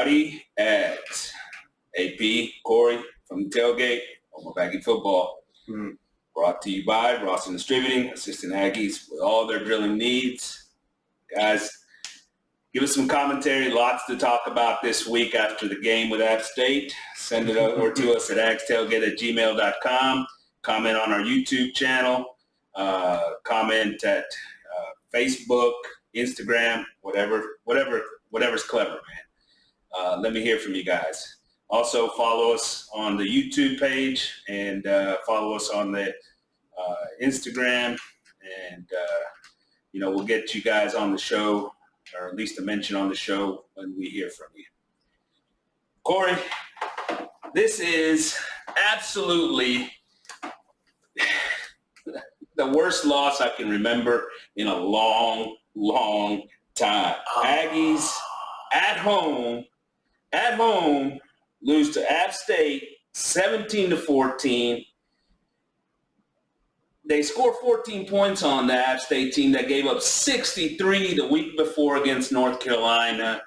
Howdy, Ags. AP, Corey from the Tailgate, home of Aggie football. Brought to you by Rawson Distributing, assisting Aggies with all their drilling needs. Guys, give us some commentary, lots to talk about this week after the game with App State. Send it over to us at agstailgate@gmail.com. Comment on our YouTube channel. Comment at Facebook, Instagram, whatever's clever, man. Let me hear from you guys. Also, follow us on the YouTube page and follow us on the Instagram. And, we'll get you guys on the show, or at least a mention on the show when we hear from you. Corey, this is absolutely the worst loss I can remember in a long, long time. Aggies at home, lose to App State 17-14. They scored 14 points on the App State team that gave up 63 the week before against North Carolina.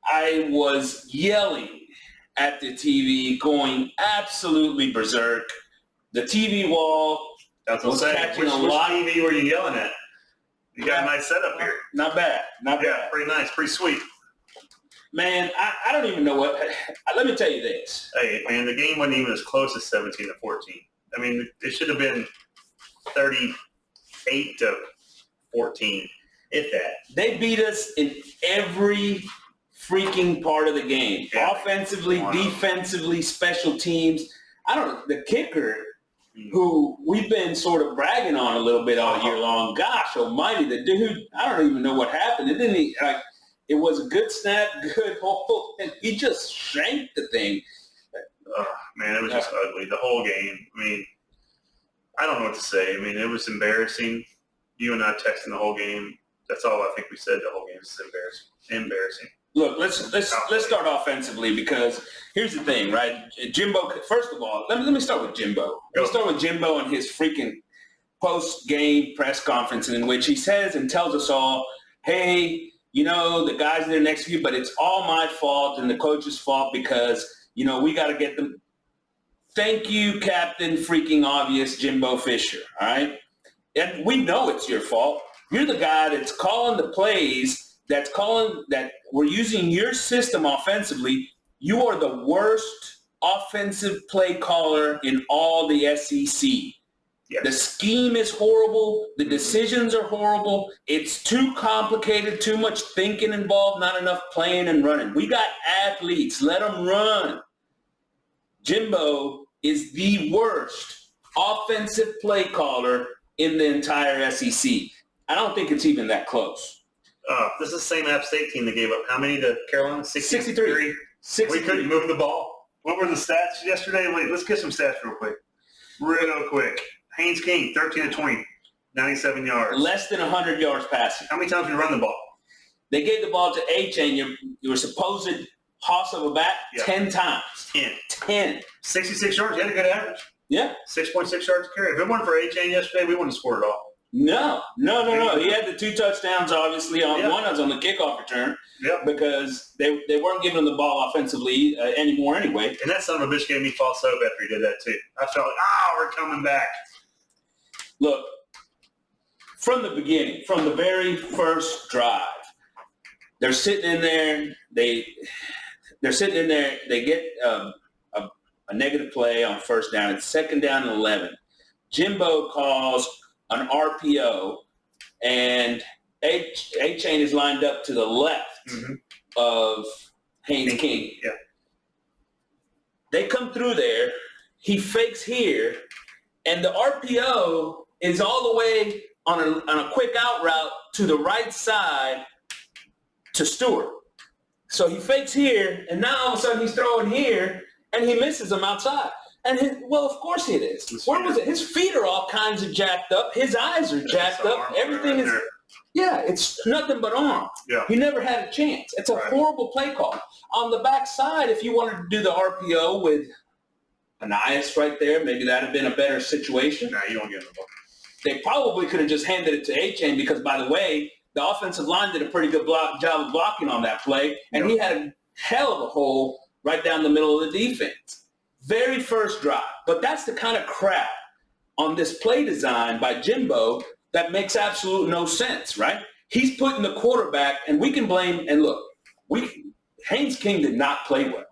I was yelling at the TV, going absolutely berserk. The TV wall was catching a lot. Which TV were you yelling at? You got a nice setup here. Not bad. Yeah, pretty nice, pretty sweet. Man, I don't even know what. Let me tell you this. Hey, man, the game wasn't even as close as 17-14. I mean, it should have been 38-14, if that. They beat us in every freaking part of the game. Yeah. Offensively, defensively, special teams. The kicker, who we've been sort of bragging on a little bit all year long. Gosh almighty, the dude, I don't even know what happened. It was a good snap, good hole, and he just shanked the thing. Oh, man, it was just ugly. The whole game. I mean, I don't know what to say. I mean, it was embarrassing. You and I texting the whole game. That's all I think we said the whole game. This is embarrassing. Look, let's start offensively, because here's the thing, right? Jimbo, first of all, let me start with Jimbo. Let me start with Jimbo and his freaking post-game press conference in which he says and tells us all, hey, the guys there next to you, but it's all my fault and the coach's fault because, we got to get them. Thank you, Captain freaking obvious Jimbo Fisher, all right? And we know it's your fault. You're the guy that's calling the plays, that we're using your system offensively. You are the worst offensive play caller in all the SEC. Yes. The scheme is horrible. The decisions are horrible. It's too complicated, too much thinking involved, not enough playing and running. We got athletes. Let them run. Jimbo is the worst offensive play caller in the entire SEC. I don't think it's even that close. This is the same App State team that gave up how many to Carolina? 63. We couldn't move the ball. What were the stats yesterday? Wait, let's get some stats real quick. Haynes King, 13-20, 97 yards. Less than 100 yards passing. How many times did you run the ball? They gave the ball to A-Chain, your supposed hoss of a bat, 10 times. 10. 66 yards. He had a good average. Yeah. 6.6 yards a carry. If it weren't for A-Chain yesterday, we wouldn't have scored at all. No. He had the 2 touchdowns, obviously. One was on the kickoff return because they weren't giving him the ball offensively anymore anyway. And that son of a bitch gave me false hope after he did that too. I felt like, we're coming back. Look, from the beginning, from the very first drive, they're sitting in there. They're sitting in there. They get a negative play on first down. It's second down and 11. Jimbo calls an RPO, and A-Chain is lined up to the left of Haynes King. Yeah. They come through there. He fakes here, and the RPO is all the way on a quick out route to the right side to Stewart. So he fakes here, and now all of a sudden he's throwing here, and he misses him outside. And of course it is. Where was it? His feet are all kinds of jacked up. His eyes are jacked up. Everything is, it's nothing but arm. Yeah. He never had a chance. It's a horrible play call. On the backside, if you wanted to do the RPO with Anias right there, maybe that would have been a better situation. No, you don't get the ball. They probably could have just handed it to A-Chain because, by the way, the offensive line did a pretty good job of blocking on that play, and he had a hell of a hole right down the middle of the defense. Very first drive. But that's the kind of crap on this play design by Jimbo that makes absolute no sense, right? He's putting the quarterback, and we can blame, and look, Haynes King did not play well.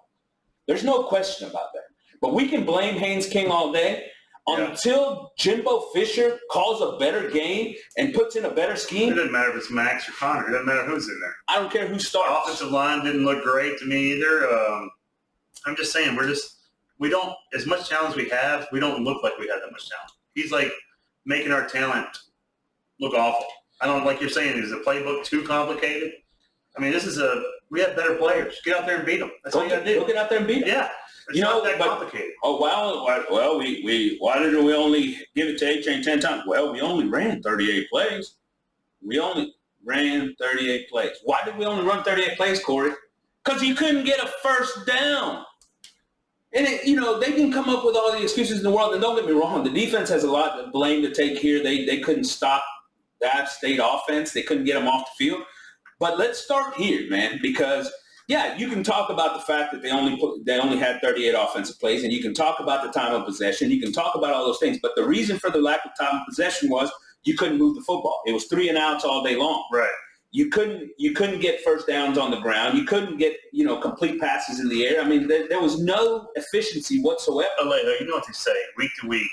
There's no question about that. But we can blame Haynes King all day until Jimbo Fisher calls a better game and puts in a better scheme. It doesn't matter if it's Max or Connor. It doesn't matter who's in there. I don't care who starts. The offensive line didn't look great to me either. I'm just saying, we don't, as much talent as we have, we don't look like we have that much talent. He's like making our talent look awful. I don't, like you're saying, is the playbook too complicated? I mean, we have better players. Get out there and beat them. That's all you got to do. Go get out there and beat them. Yeah. It's not that complicated. Oh, well, why didn't we only give it to A-Chain 10 times? Well, we only ran 38 plays. We only ran 38 plays. Why did we only run 38 plays, Corey? Because you couldn't get a first down. And, they can come up with all the excuses in the world. And don't get me wrong, the defense has a lot of blame to take here. They couldn't stop the App State offense. They couldn't get them off the field. But let's start here, man, because – yeah, you can talk about the fact that they only had 38 offensive plays, and you can talk about the time of possession. You can talk about all those things. But the reason for the lack of time of possession was you couldn't move the football. It was 3 and outs all day long. Right. You couldn't get first downs on the ground. You couldn't get complete passes in the air. I mean, there was no efficiency whatsoever. Alejo, you know what they say, week to week,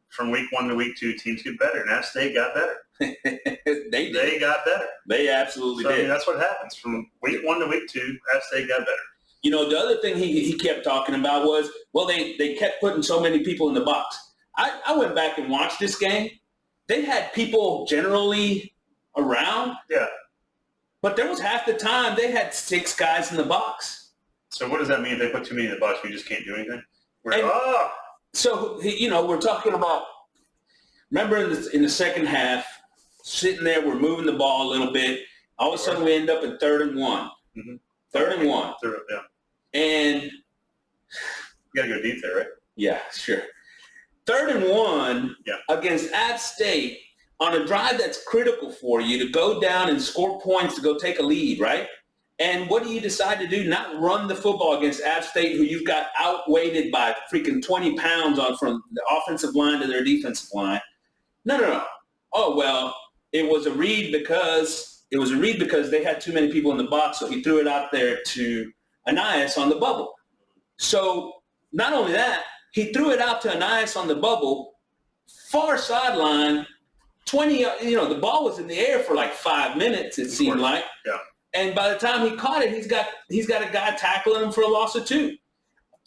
from week 1 to week 2, teams get better, and App State got better. They got better. They absolutely did. I mean, that's what happens. From week 1 to week 2, App State got better. The other thing he kept talking about was, well, they kept putting so many people in the box. I went back and watched this game. They had people generally around. Yeah. But there was half the time they had 6 guys in the box. So what does that mean if they put too many in the box? We just can't do anything? So, we're talking about, remember in the second half, sitting there, we're moving the ball a little bit. All of a sudden, we end up in 3rd and 1. Mm-hmm. 3rd and 1. Yeah. And you got to go deep there, right? Yeah, sure. 3rd and 1 against App State on a drive that's critical for you to go down and score points to go take a lead, right? And what do you decide to do? Not run the football against App State, who you've got outweighted by freaking 20 pounds from the offensive line to their defensive line. No. Oh, well, it was a read because they had too many people in the box, so he threw it out there to Anais on the bubble. So not only that, he threw it out to Anais on the bubble, far sideline, 20, the ball was in the air for like 5 minutes, it seemed like. Yeah. And by the time he caught it, he's got a guy tackling him for a loss of 2.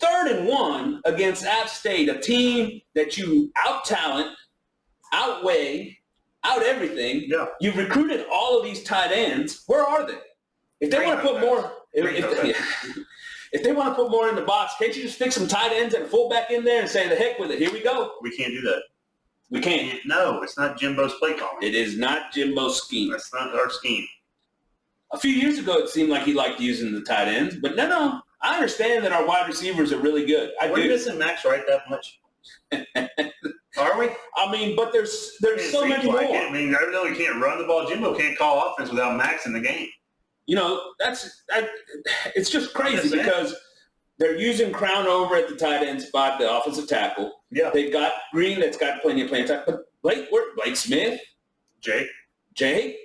3rd and 1 against App State, a team that you out-talent, outweigh, out everything. Yeah. You've recruited all of these tight ends. Where are they? If they want to put more, if they want to put more in the box, can't you just stick some tight ends and a fullback in there and say, the heck with it, here we go? We can't do that. We can't. No, it's not Jimbo's play calling. It is not Jimbo's scheme. That's not our scheme. A few years ago, it seemed like he liked using the tight ends, but no. I understand that our wide receivers are really good. We're missing Max Wright that much. Are we? I mean, but there's so many more. I mean, evidently we can't run the ball. Jimbo can't call offense without Max in the game. It's just crazy because they're using Crown over at the tight end spot, the offensive tackle. Yeah. They've got Green that's got plenty of playing time. But Blake Smith? Jake?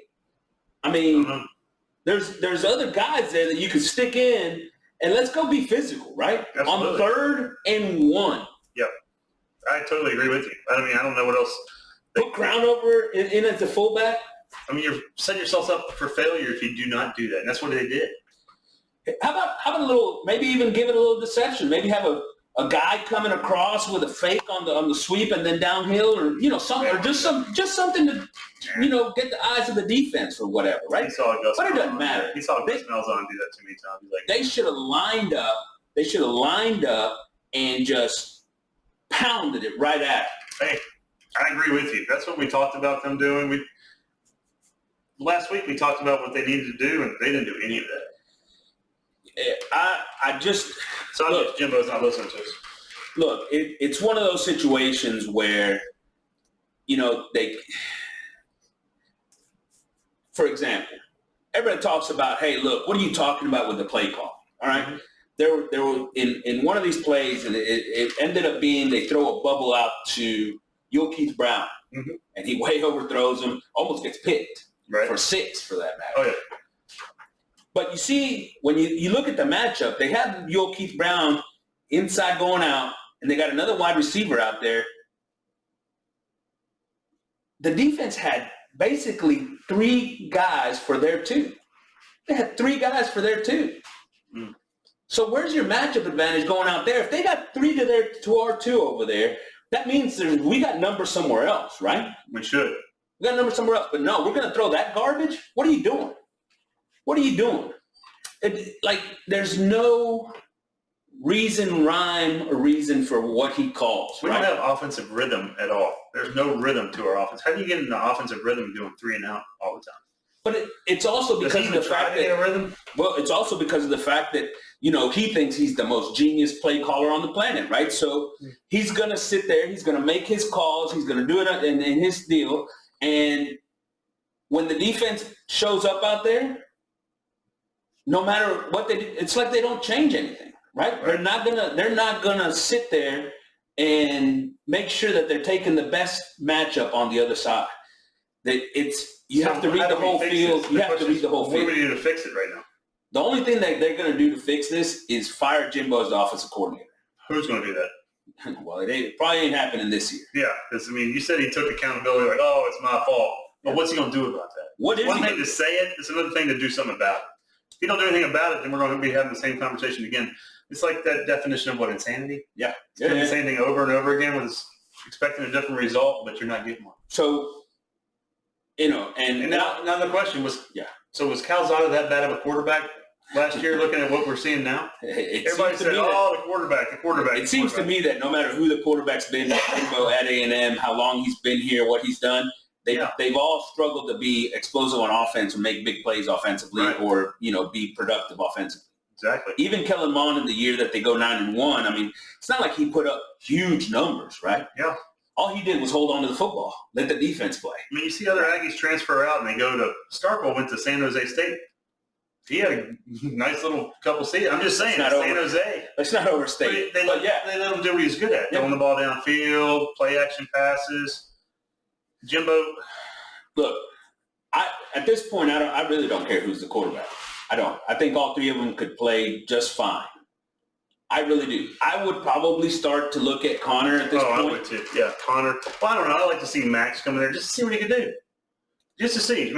I mean, there's other guys there that you could stick in, and let's go be physical, right? Absolutely. On 3rd and 1. Yep. I totally agree with you. I mean, I don't know what else. Put Crown over in as a fullback? I mean, you're setting yourselves up for failure if you do not do that, and that's what they did. How about a little, maybe even give it a little deception. Maybe have a guy coming across with a fake on the sweep and then downhill, or something, or just something to get the eyes of the defense or whatever, right? But it doesn't matter. He saw Gus Malzahn do that to me, Tom. He's like, they should have lined up. They should have lined up and just pounded it right at him. Hey, I agree with you. That's what we talked about them doing. Last week we talked about what they needed to do, and they didn't do any of that. Look, Jimbo's not listening to us. Look, it's one of those situations where, for example, everybody talks about, hey, look, what are you talking about with the play call? All right. Mm-hmm. There were in one of these plays, and it ended up being they throw a bubble out to Keith Brown, mm-hmm. and he way overthrows him, almost gets picked for 6 for that matter. Oh, yeah. But you see, when you look at the matchup, they have Keith Brown inside going out, and they got another wide receiver out there. The defense had basically 3 guys for their 2. They had 3 guys for their 2. Mm. So where's your matchup advantage going out there? If they got 3 to our 2 over there, that means we got numbers somewhere else, right? We should. We got numbers somewhere else. But no, we're going to throw that garbage? What are you doing? What are you doing? There's no rhyme or reason for what he calls. We don't have offensive rhythm at all. There's no rhythm to our offense. How do you get into offensive rhythm doing 3 and out all the time? But it's also because of the fact that rhythm? Well, it's also because of the fact that he thinks he's the most genius play caller on the planet, right? So he's gonna sit there, he's gonna make his calls, he's gonna do it in his deal, and when the defense shows up out there, no matter what it's like they don't change anything, right? They're not gonna sit there and make sure that they're taking the best matchup on the other side. You have to read the whole field. You have to read the whole field. What do we do to fix it right now? The only thing that they're going to do to fix this is fire Jimbo as the offensive coordinator. Who's going to do that? Well, it probably ain't happening this year. Yeah, because, you said he took accountability, like, oh, it's my fault. But what's he going to do about that? One thing to say it, it's another thing to do something about it. If you don't do anything about it, then we're going to be having the same conversation again. It's like that definition of what, insanity? Yeah. Doing the same thing over and over again with expecting a different result, but you're not getting one. So, and now the question was, so was Calzada that bad of a quarterback last year, looking at what we're seeing now? Everybody said, the quarterback. It seems to me that no matter who the quarterback's been at Jimbo, at A&M, how long he's been here, what he's done, they've all struggled to be explosive on offense or make big plays offensively or, be productive offensively. Exactly. Even Kellen Mond in the year that they go 9-1, it's not like he put up huge numbers, right? Yeah. All he did was hold on to the football, let the defense play. You see other Aggies transfer out and they go to Starkville, went to San Jose State. He had a nice little couple seasons. I'm just saying, San Jose. Let's not overstate. They let him do what he's good at. Throwing the ball downfield, play action passes. Jimbo. Look, at this point, I really don't care who's the quarterback. I don't. I think all 3 of them could play just fine. I really do. I would probably start to look at Connor at this point. I would too. Yeah, Connor. Well, I don't know. I'd like to see Max come in there just to see what he could do. Just to see.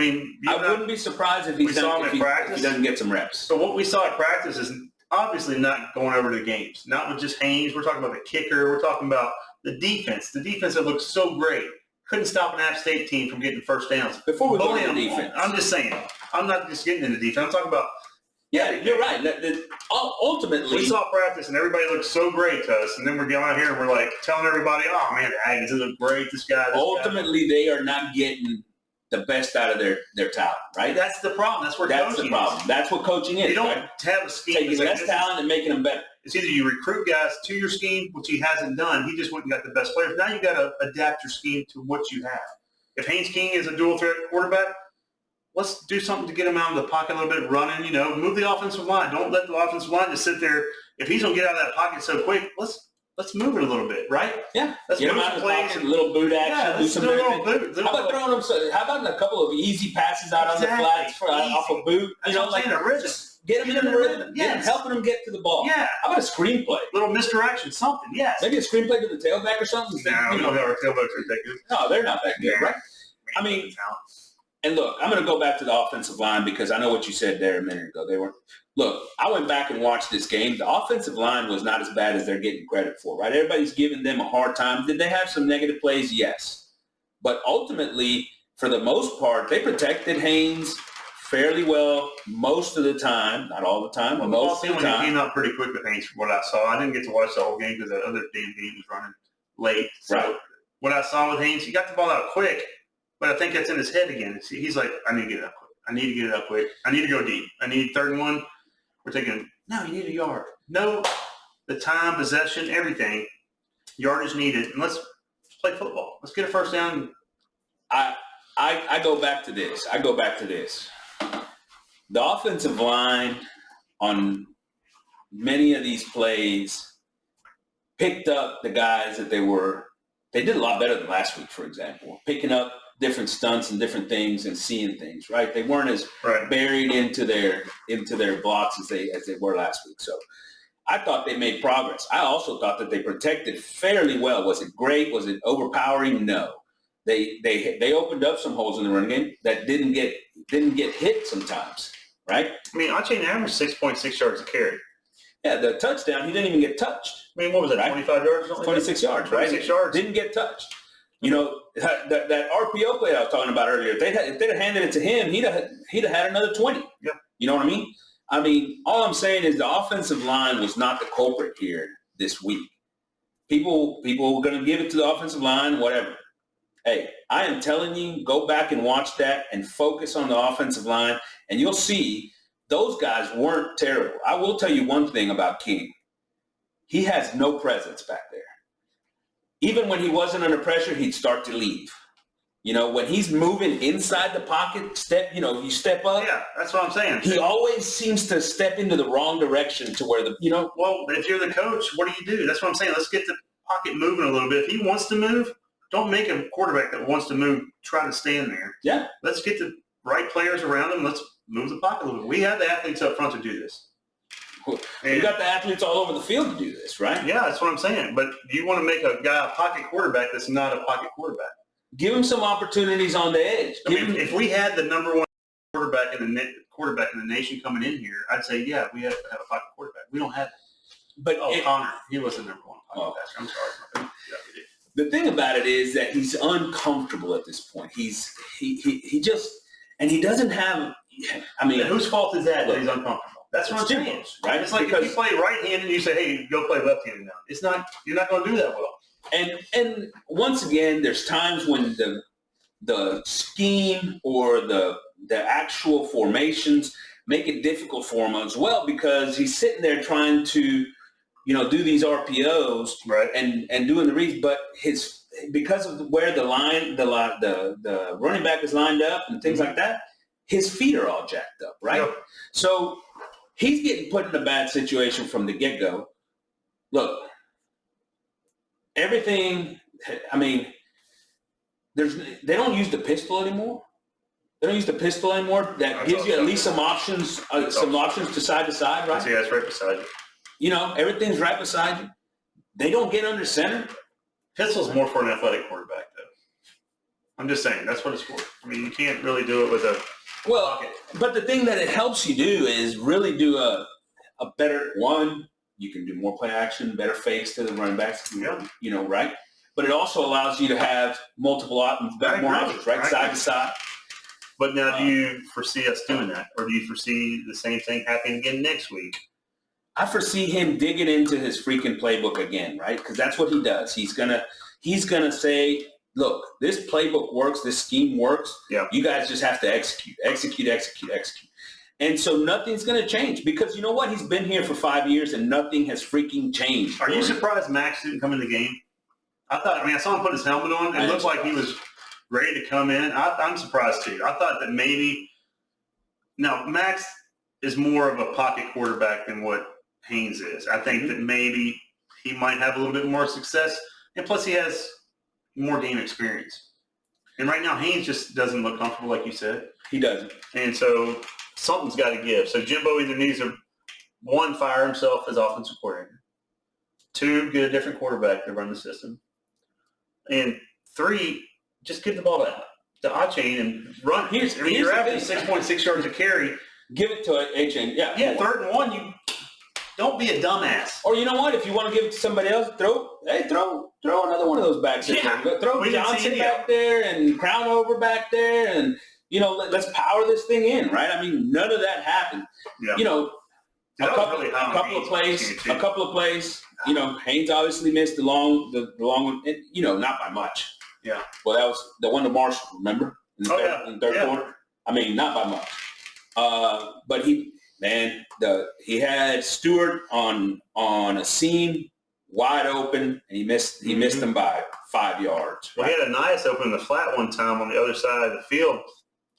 I wouldn't be surprised if he doesn't get some reps. So what we saw at practice is obviously not going over to games. Not with just Haynes. We're talking about the kicker. We're talking about the defense. The defense that looked so great. Couldn't stop an App State team from getting first downs. Before we go into defense. I'm just saying. I'm not just getting into defense. I'm talking about you're right. Ultimately, we saw practice and everybody looked so great to us, and then we're going out here and we're like telling everybody, "Oh man, the Aggies look great. This guy." Ultimately, they are not getting the best out of their talent, right? That's the problem. That's the problem. That's what coaching is. You don't have a scheme. Taking less talent and making them better. It's either you recruit guys to your scheme, which he hasn't done. He just went and got the best players. Now you got to adapt your scheme to what you have. If Haynes King is a dual threat quarterback, let's do something to get him out of the pocket a little bit, running, move the offensive line. Don't let the offensive line just sit there. If he's going to get out of that pocket so quick, let's move it a little bit, right? Yeah. Let's get him out of the pocket, a little boot action. Yeah, let's do a little boot. How about a couple of easy passes out on the flats off a boot? Get him in the rhythm. Yes. Helping him get to the ball. Yeah. How about a screenplay? Little misdirection, something, yes. Maybe a screenplay to the tailback or something? No, we don't have our tailbacks are that good. No, they're not that good, right? And look, I'm going to go back to the offensive line because I know what you said there a minute ago. Look, I went back and watched this game. The offensive line was not as bad as they're getting credit for, right? Everybody's giving them a hard time. Did they have some negative plays? Yes. But ultimately, for the most part, they protected Haynes fairly well most of the time. Not all the time, but most of the time. He came out pretty quick with Haynes from what I saw. I didn't get to watch the whole game because that other damn game was running late. So what I saw with Haynes, he got the ball out quick, but I think that's in his head again. He's like, I need to get it up quick. I need to get it up quick. I need to go deep. I need 3rd and 1. We're thinking, no, you need a yard. No, the time, possession, everything. Yardage needed. And let's play football. Let's get a first down. I I go back to this. The offensive line on many of these plays picked up the guys that they did a lot better than last week, for example, picking up different stunts and different things and seeing things, right? They weren't as buried into their blocks as they were last week. So I thought they made progress. I also thought that they protected fairly well. Was it great? Was it overpowering? No. They opened up some holes in the run game that didn't get hit sometimes, right? I mean, Achane averaged 6.6 yards a carry. Yeah, the touchdown, he didn't even get touched. I mean, what was it, 25 yards? 26 yards, right? 26 yards. Didn't get touched. You know, that RPO play I was talking about earlier, if they'd have handed it to him, he'd have had another 20. Yep. You know what I mean? I mean, all I'm saying is the offensive line was not the culprit here this week. People were going to give it to the offensive line, whatever. Hey, I am telling you, go back and watch that and focus on the offensive line, and you'll see those guys weren't terrible. I will tell you one thing about King. He has no presence back there. Even when he wasn't under pressure, he'd start to leave. You know, when he's moving inside the pocket, you step up. Yeah, that's what I'm saying. He always seems to step into the wrong direction to where Well, if you're the coach, what do? That's what I'm saying. Let's get the pocket moving a little bit. If he wants to move, don't make a quarterback that wants to move try to stand there. Yeah. Let's get the right players around him. Let's move the pocket a little bit. We have the athletes up front to do this. We got the athletes all over the field to do this, right? Yeah, that's what I'm saying. But you want to make a guy a pocket quarterback that's not a pocket quarterback. Give him some opportunities on the edge. If we had the number one quarterback in the nation coming in here, I'd say, yeah, we have to have a pocket quarterback. We don't have that. But Connor, he was the number one pocket passer. I'm sorry. Yeah, we did. The thing about it is that he's uncomfortable at this point. He just and he doesn't have. I mean, whose fault is that he's uncomfortable? That's what I'm saying, right? It's like if you play right-handed and you say, "Hey, go play left-handed now." It's not. You're not going to do that well. And once again, there's times when the scheme or the actual formations make it difficult for him as well, because he's sitting there trying to, do these RPOs, right, and doing the reads, but because of where the running back is lined up and things like that, his feet are all jacked up, right? Yep. So he's getting put in a bad situation from the get-go. Look, everything, I mean, they don't use the pistol anymore. That gives you at least some options, to side to side, right? Yeah, it's right beside you. Everything's right beside you. They don't get under center. Pistol's more for an athletic quarterback, though. I'm just saying, that's what it's for. I mean, you can't really do it with a pocket. But the thing that it helps you do is really do a better one. You can do more play action, better fakes to the running backs, right? But it also allows you to have multiple options, more options, right? Side to side. But now, do you foresee us doing that? Or do you foresee the same thing happening again next week? I foresee him digging into his freaking playbook again, right? Because that's what he does. He's gonna say, look, this playbook works, this scheme works. Yeah. You guys just have to execute. And so nothing's going to change, because you know what? He's been here for 5 years and nothing has freaking changed. Are you surprised Max didn't come in the game? I saw him put his helmet on. It looked like he was ready to come in. I'm surprised too. I thought that maybe – now, Max is more of a pocket quarterback than what Haynes is. I think that maybe he might have a little bit more success, and plus he has more game experience. And right now, Haynes just doesn't look comfortable, like you said. He doesn't. And so something's got to give. So Jimbo either needs to, one, fire himself as offensive coordinator. Two, get a different quarterback to run the system. And three, just give the ball to Achane and run. You're averaging 6.6 yards a carry. Give it to Achane. Yeah. Yeah, 3rd and 1, you don't be a dumbass. Or you know what? If you want to give it to somebody else, throw another one of those backs in there. Throw Johnson back there and Crownover back there, and let's power this thing in, right? I mean, none of that happened. Yeah. A couple of plays. Haynes obviously missed the long one, not by much. Yeah. Well, that was the one to Marshall, remember? In the third quarter. I mean, not by much. But he had Stewart on a seam wide open, and he missed them by 5 yards. Well, he had Anias open in the flat one time on the other side of the field.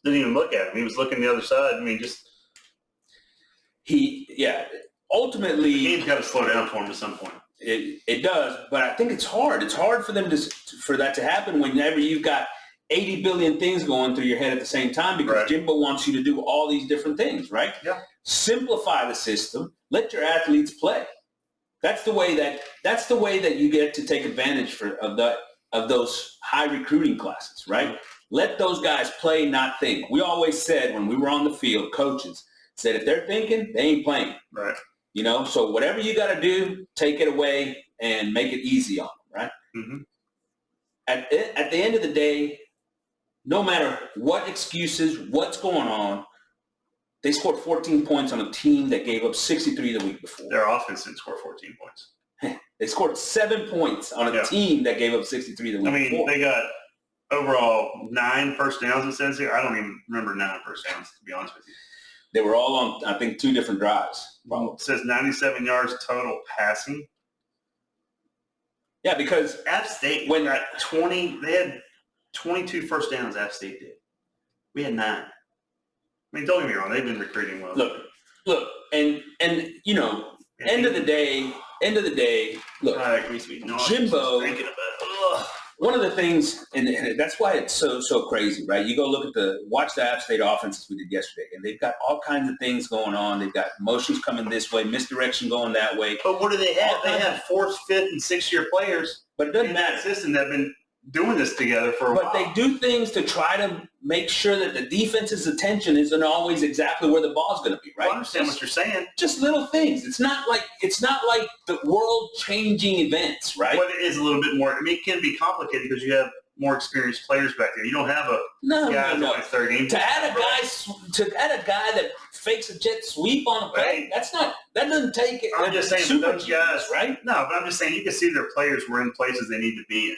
Didn't even look at him. He was looking the other side. I mean, ultimately, the game's got to slow down for him at some point. It does, but I think it's hard. It's hard for them for that to happen whenever you've got 80 billion things going through your head at the same time, because Jimbo wants you to do all these different things, right? Yeah. Simplify the system. Let your athletes play. That's the way that you get to take advantage of those high recruiting classes, right? Let those guys play, not think. We always said when we were on the field, coaches said if they're thinking, they ain't playing. Right. So whatever you got to do, take it away and make it easy on them, right? Mm-hmm. At the end of the day, no matter what excuses, what's going on, they scored 14 points on a team that gave up 63 the week before. Their offense didn't score 14 points. They scored 7 points on a team that gave up 63 the week before. They got overall 9 first downs, it says here. I don't even remember 9 first downs, to be honest with you. They were all on, I think, 2 different drives. It says 97 yards total passing. Yeah, because App State, they had 22 first downs, App State did. We had 9. I mean, don't get me wrong, they've been recruiting well. Look, and end of the day, look, Jimbo, one of the things, and that's why it's so crazy, right? You go watch the App State offenses we did yesterday, and they've got all kinds of things going on. They've got motions coming this way, misdirection going that way. But what do they have? They have 4th, 5th, and 6th-year players. But it doesn't matter. That system that have been doing this together for a while. But they do things to try to make sure that the defense's attention isn't always exactly where the ball's going to be, right? Well, I understand what you're saying. Just little things. It's not like the world-changing events, right? But it is a little bit more. I mean, it can be complicated because you have more experienced players back there. You don't have a guy no. Like 3rd game. To add a guy that fakes a jet sweep on a play, that doesn't take it. I'm just saying those guys, right? No, but I'm just saying you can see their players were in places they need to be in.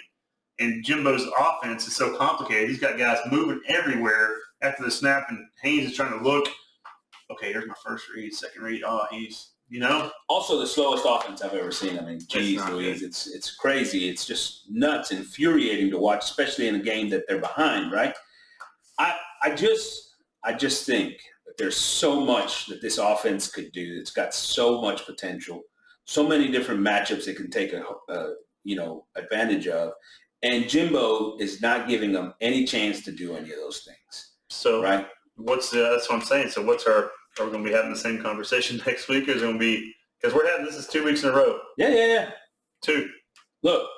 And Jimbo's offense is so complicated. He's got guys moving everywhere after the snap, and Haynes is trying to look. Okay, here's my first read, second read. Oh, he's, Also, the slowest offense I've ever seen. I mean, geez Louise, it's crazy. It's just nuts, infuriating to watch, especially in a game that they're behind, right? I just think that there's so much that this offense could do. It's got so much potential, so many different matchups it can take advantage of. And Jimbo is not giving them any chance to do any of those things. So right? That's what I'm saying. So are we going to be having the same conversation next week? Or is it going to be, because this is 2 weeks in a row. Yeah. 2. Look,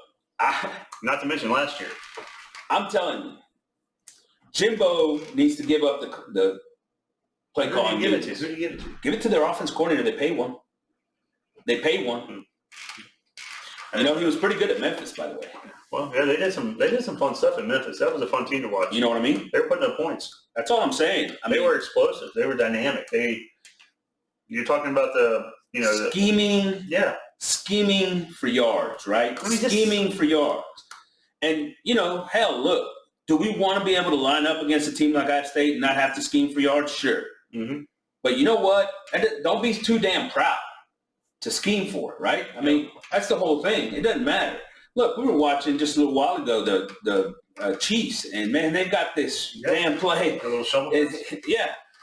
not to mention last year. I'm telling you, Jimbo needs to give up the play call. Who do you give it to? Give it to their offense coordinator. They pay one. He was pretty good at Memphis, by the way. Well, yeah, they did some fun stuff in Memphis. That was a fun team to watch. You know what I mean? They were putting up points. That's all I'm saying. They were explosive. They were dynamic. You're talking about the scheming. Yeah. Scheming for yards, right? Scheming for yards. And, hell, look, do we want to be able to line up against a team like App State and not have to scheme for yards? Sure. Mm-hmm. But you know what? Don't be too damn proud to scheme for it, right? I mean, that's the whole thing. It doesn't matter. Look, we were watching just a little while ago the Chiefs, and, man, they've got this damn play. A little shovel.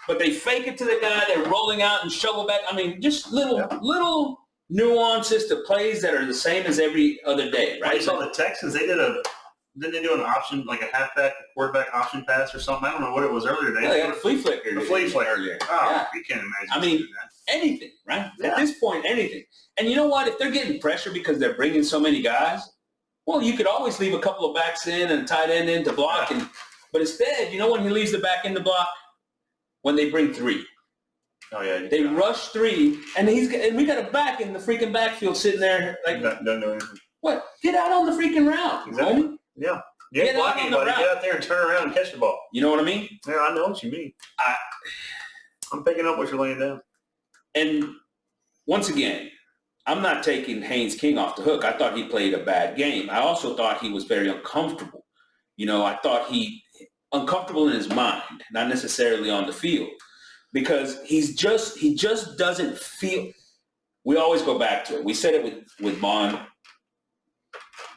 But they fake it to the guy. They're rolling out and shovel back. I mean, just little nuances to plays that are the same as every other day, right? I saw the Texans. Didn't they do an option, like a halfback, quarterback option pass or something? I don't know what it was earlier today. They had a flea flicker. The flea flicker earlier. Oh, you can't imagine. I mean, anything, right? Yeah. At this point, anything. And you know what? If they're getting pressure because they're bringing so many guys, well, you could always leave a couple of backs in and a tight end in to block. But instead, when he leaves the back in to block? When they bring 3. Oh, yeah. They rush 3, and we got a back in the freaking backfield sitting there. Like, don't know anything. What? Get out on the freaking route. Exactly. Homie. Yeah. Get block anybody. Get out there and turn around and catch the ball. You know what I mean? Yeah, I know what you mean. I'm picking up what you're laying down. And once again, I'm not taking Haynes King off the hook. I thought he played a bad game. I also thought he was very uncomfortable. I thought uncomfortable in his mind, not necessarily on the field, because he just doesn't feel. We always go back to it. We said it with Vaughn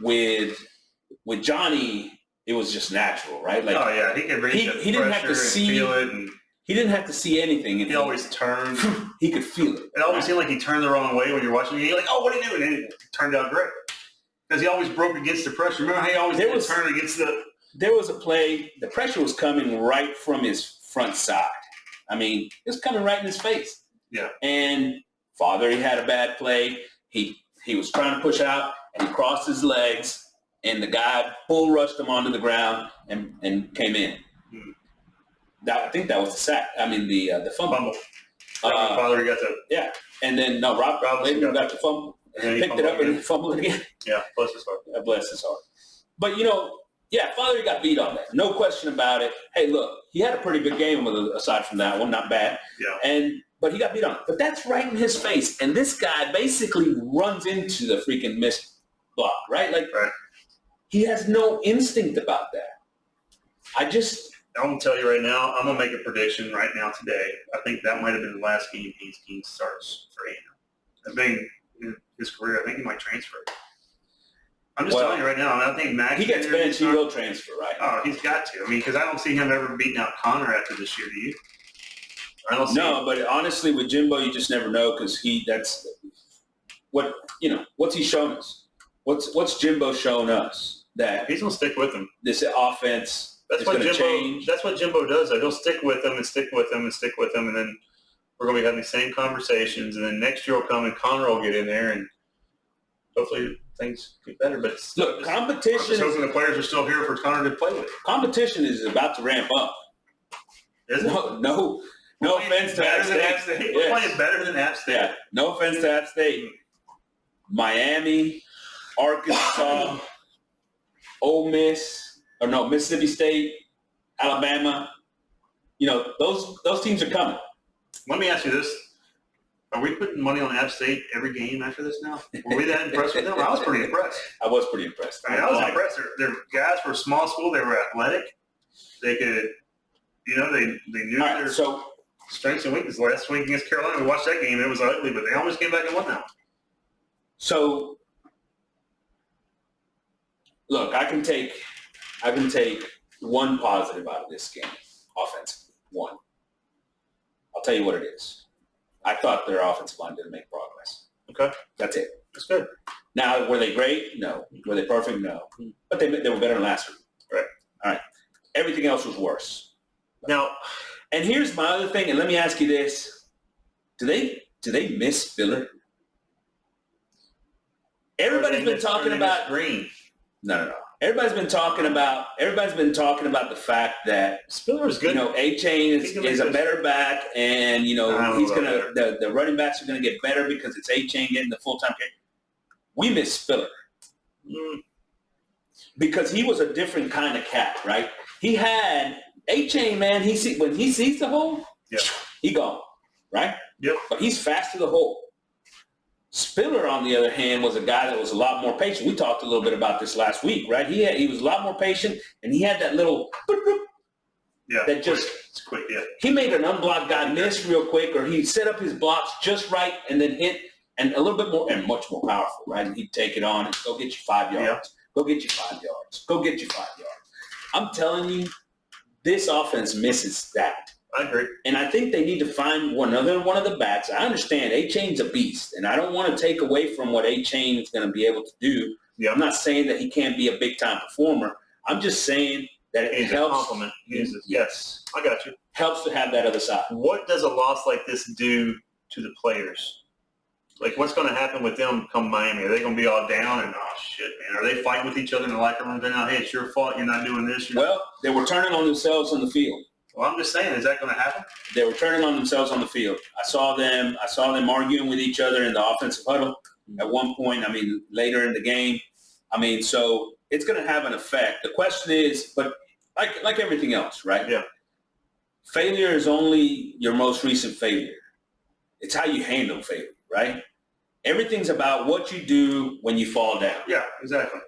with Johnny, it was just natural, right? Like, oh yeah, he could reach he didn't have to feel it, and he didn't have to see anything. And he always turned. He could feel it. It always seemed like he turned the wrong way when you're watching. You're like, oh, what are you doing? And it turned out great because he always broke against the pressure. Remember how he always turned against the. There was a play. The pressure was coming right from his front side. I mean, it was coming right in his face. Yeah. And Father, he had a bad play. He was trying to push out, and he crossed his legs, and the guy bull rushed him onto the ground and came in. I think that was the sack. I mean, the fumble. Father got the and then Rob later got the fumble, and picked it up and fumbled it again. Yeah, bless his heart. Bless his heart. But Father got beat on that, no question about it. Hey, look, he had a pretty good game aside from that one, not bad. Yeah. But he got beat on it. But that's right in his face, and this guy basically runs into the freaking missed block, right? Like, he has no instinct about that. I'm going to tell you right now, I'm going to make a prediction right now today. I think that might have been the last game Haynes King starts for A&M. I think in his career, I think he might transfer. I'm just telling you right now. I think Max. He gets benched, he will transfer, right? Oh, he's got to. I mean, because I don't see him ever beating out Connor after this year, do you? I don't see him. But honestly, with Jimbo, you just never know because what's he shown us? What's Jimbo shown us? That he's going to stick with him. This offense is going to change. That's what Jimbo does. He'll stick with them and stick with them and stick with them, and then we're going to be having the same conversations, and then next year will come and Connor will get in there, and hopefully things get better. But look, competition. I'm just hoping the players are still here for Connor to play with. Competition is about to ramp up. Is it? No offense to App State. Yes. We're playing better than App State. Yeah. No offense to App State. Miami, Arkansas, Ole Miss, Mississippi State, Alabama. Those teams are coming. Let me ask you this. Are we putting money on App State every game after this now? Were we that impressed with them? I was pretty impressed. I was pretty impressed. I was impressed. Their guys were small school. They were athletic. They could, they knew their strengths and weaknesses. Last week against Carolina, we watched that game. It was ugly, but they almost came back and won that one. So, look, I can take one positive out of this game, offensively. One. I'll tell you what it is. I thought their offensive line didn't make progress. Okay. That's it. That's good. Now, were they great? No. Were they perfect? No. But they were better than last week. Right. All right. Everything else was worse. Now, and here's my other thing, and let me ask you this. Do they miss Spiller? Everybody's been talking about Green. No. Everybody's been talking about the fact that Spiller's good. A-Chain is a better back, and he's gonna the running backs are gonna get better because it's A-Chain getting the full-time care. We miss Spiller because he was a different kind of cat, right? He had A-Chain, man. When he sees the hole, he gone, right? Yep. But he's fast to the hole. Spiller, on the other hand, was a guy that was a lot more patient. We talked a little bit about this last week, right? He was a lot more patient, and he had that little that just it's quick. Yeah, he made an unblocked guy miss real quick, or he'd set up his blocks just right and then hit, and a little bit more and much more powerful, right? And he'd take it on and go get you 5 yards. Yeah. Go get you 5 yards. Go get you 5 yards. I'm telling you, this offense misses that. I agree. And I think they need to find one of the backs. I understand A-Chain's a beast, and I don't want to take away from what A-Chain is going to be able to do. Yeah. I'm not saying that he can't be a big-time performer. I'm just saying that it helps. A compliment. Yes, I got you. Helps to have that other side. What does a loss like this do to the players? Like, what's going to happen with them come Miami? Are they going to be all down and, oh, shit, man? Are they fighting with each other in the locker room? They're not, hey, it's your fault. You're not doing this. Well, they were turning on themselves on the field. Well, I'm just saying, is that going to happen? They were turning on themselves on the field. I saw them arguing with each other in the offensive huddle at one point. I mean, later in the game. I mean, so it's going to have an effect. The question is, but like everything else, right? Yeah. Failure is only your most recent failure. It's how you handle failure, right? Everything's about what you do when you fall down. Yeah, exactly.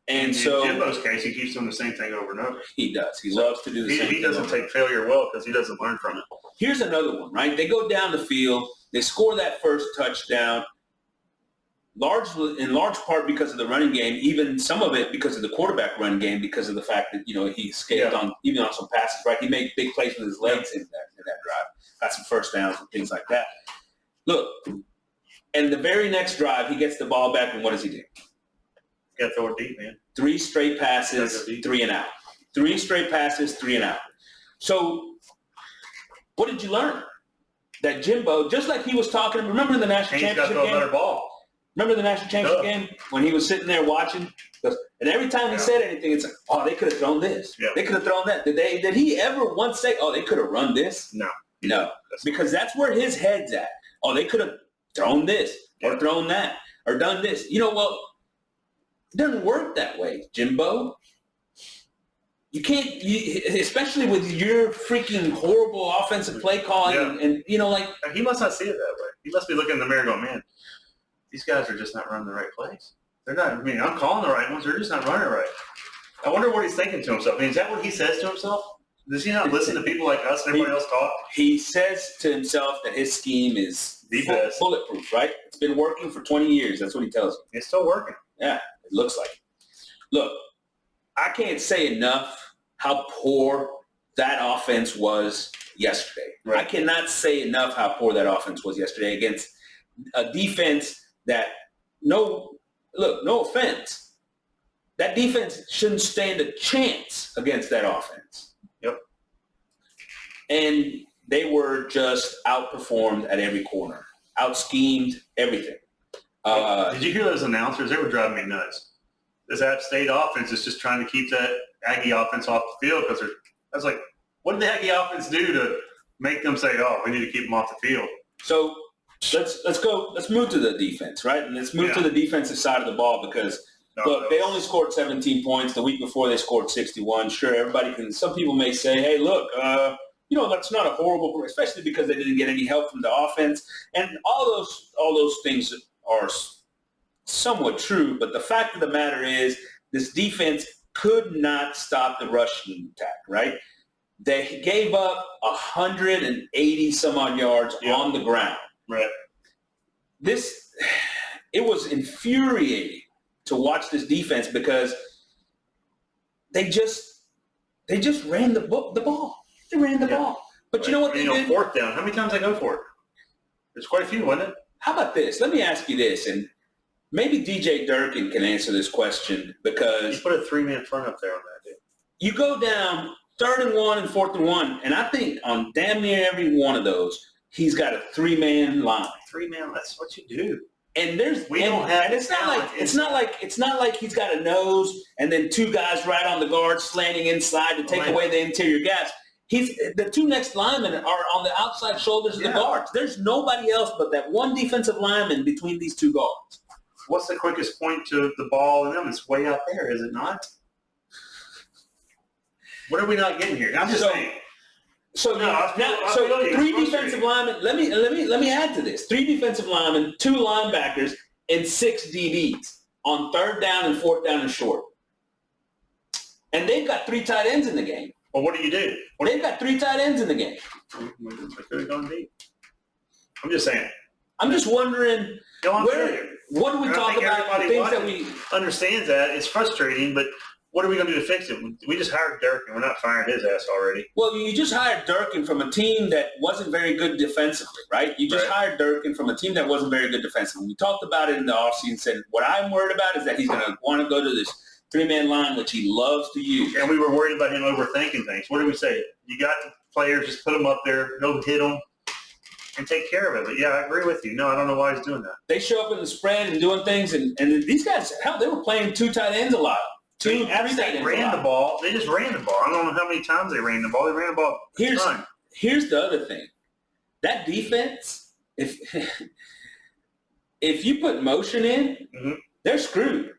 And in so in Jimbo's case, he keeps doing the same thing over and over. He does. He loves to do the same thing. He doesn't take failure well because he doesn't learn from it. Here's another one, right? They go down the field. They score that first touchdown. in large part because of the running game, even some of it because of the quarterback run game, because of the fact that, he escaped on some passes, right? He made big plays with his legs in that drive, got some first downs and things like that. Look, and the very next drive, he gets the ball back, and what does he do? Got to throw it deep, man. 3 straight passes, 3 and out. 3 straight passes, 3 and out. So what did you learn? That Jimbo, just like he was talking, remember in the national championship game? Got to throw a better ball. Remember the national championship game when he was sitting there watching? And every time he said anything, it's like, oh, they could have thrown this. Yeah. They could have thrown that. Did he ever once say, oh, they could have run this? No. Because that's where his head's at. Oh, they could have thrown this or thrown that or done this. Well, it doesn't work that way, Jimbo. You can't, especially with your freaking horrible offensive play calling and he must not see it that way. He must be looking in the mirror going, man, these guys are just not running the right plays. They're not, I'm calling the right ones. They're just not running right. I wonder what he's thinking to himself. Is that what he says to himself? Does he not listen to people like us and everybody else talk? He says to himself that his scheme is bulletproof, right? It's been working for 20 years. That's what he tells you. It's still working. Yeah, it looks like it. Look, I can't say enough how poor that offense was yesterday. Right. I cannot say enough how poor that offense was yesterday against a defense that, no offense, that defense shouldn't stand a chance against that offense. Yep. And they were just outperformed at every corner, out-schemed, everything. Did you hear those announcers? They were driving me nuts. This App State offense is just trying to keep that Aggie offense off the field because I was like, what did the Aggie offense do to make them say, oh, we need to keep them off the field? So let's move to the defense, right? And let's move to the defensive side of the ball because, they only scored 17 points. The week before they scored 61. Sure, some people may say, hey, look, that's not a horrible, especially because they didn't get any help from the offense. And all those things are somewhat true, but the fact of the matter is this defense could not stop the rushing attack, right? They gave up 180 some odd yards on the ground. Right. It was infuriating to watch this defense because they just ran the ball. They ran the ball. But you know what they did? Fourth down. How many times they go for it? There's quite a few, wasn't it? How about this? Let me ask you this, and maybe DJ Durkin can answer this question because you put a 3-man front up there on that, dude. You go down 3rd and 1 and 4th and 1, and I think on damn near every one of those, he's got a 3-man line. 3-man, that's what you do. And it's not like he's got a nose and then 2 guys right on the guard slanting inside to take away the interior gaps. The 2 next linemen are on the outside shoulders of the guards. There's nobody else but that one defensive lineman between these 2 guards. What's the quickest point to the ball in them? It's way out there, is it not? What are we not getting here? I'm just saying. So 3 defensive linemen. Let me add to this: 3 defensive linemen, 2 linebackers, and 6 DBs on 3rd down and 4th down and short. And they've got 3 tight ends in the game. Well, what do you do? They've got 3 tight ends in the game. I could have gone deep. I'm just saying. I'm just wondering what do we talk about? Things that we understands that it's frustrating, but what are we going to do to fix it? We just hired Durkin. We're not firing his ass already. Well, you just hired Durkin from a team that wasn't very good defensively, right? You just hired Durkin from a team that wasn't very good defensively. We talked about it in the offseason and said, what I'm worried about is that he's going to want to go to this 3-man line, which he loves to use. And we were worried about him overthinking things. What did we say? You got the players, just put them up there, go hit them, and take care of it. But, yeah, I agree with you. No, I don't know why he's doing that. They show up in the spread and doing things, and these guys, hell, they were playing 2 tight ends a lot. They ran the ball. They just ran the ball. I don't know how many times they ran the ball. They ran the ball. Here's the other thing. That defense, if you put motion in, they're screwed.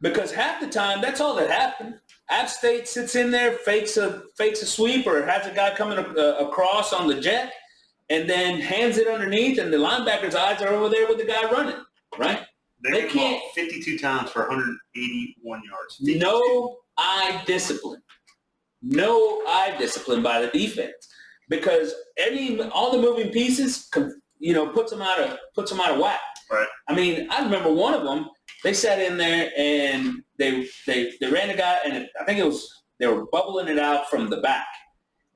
Because half the time, that's all that happened. App State sits in there, fakes a sweep, or has a guy coming across on the jet, and then hands it underneath, and the linebacker's eyes are over there with the guy running, right? They can't 52 times for 181 yards. 52. No eye discipline. No eye discipline by the defense, because all the moving pieces, puts them out of whack. Right. I mean, I remember one of them, they sat in there and they ran the guy, and I think they were bubbling it out from the back.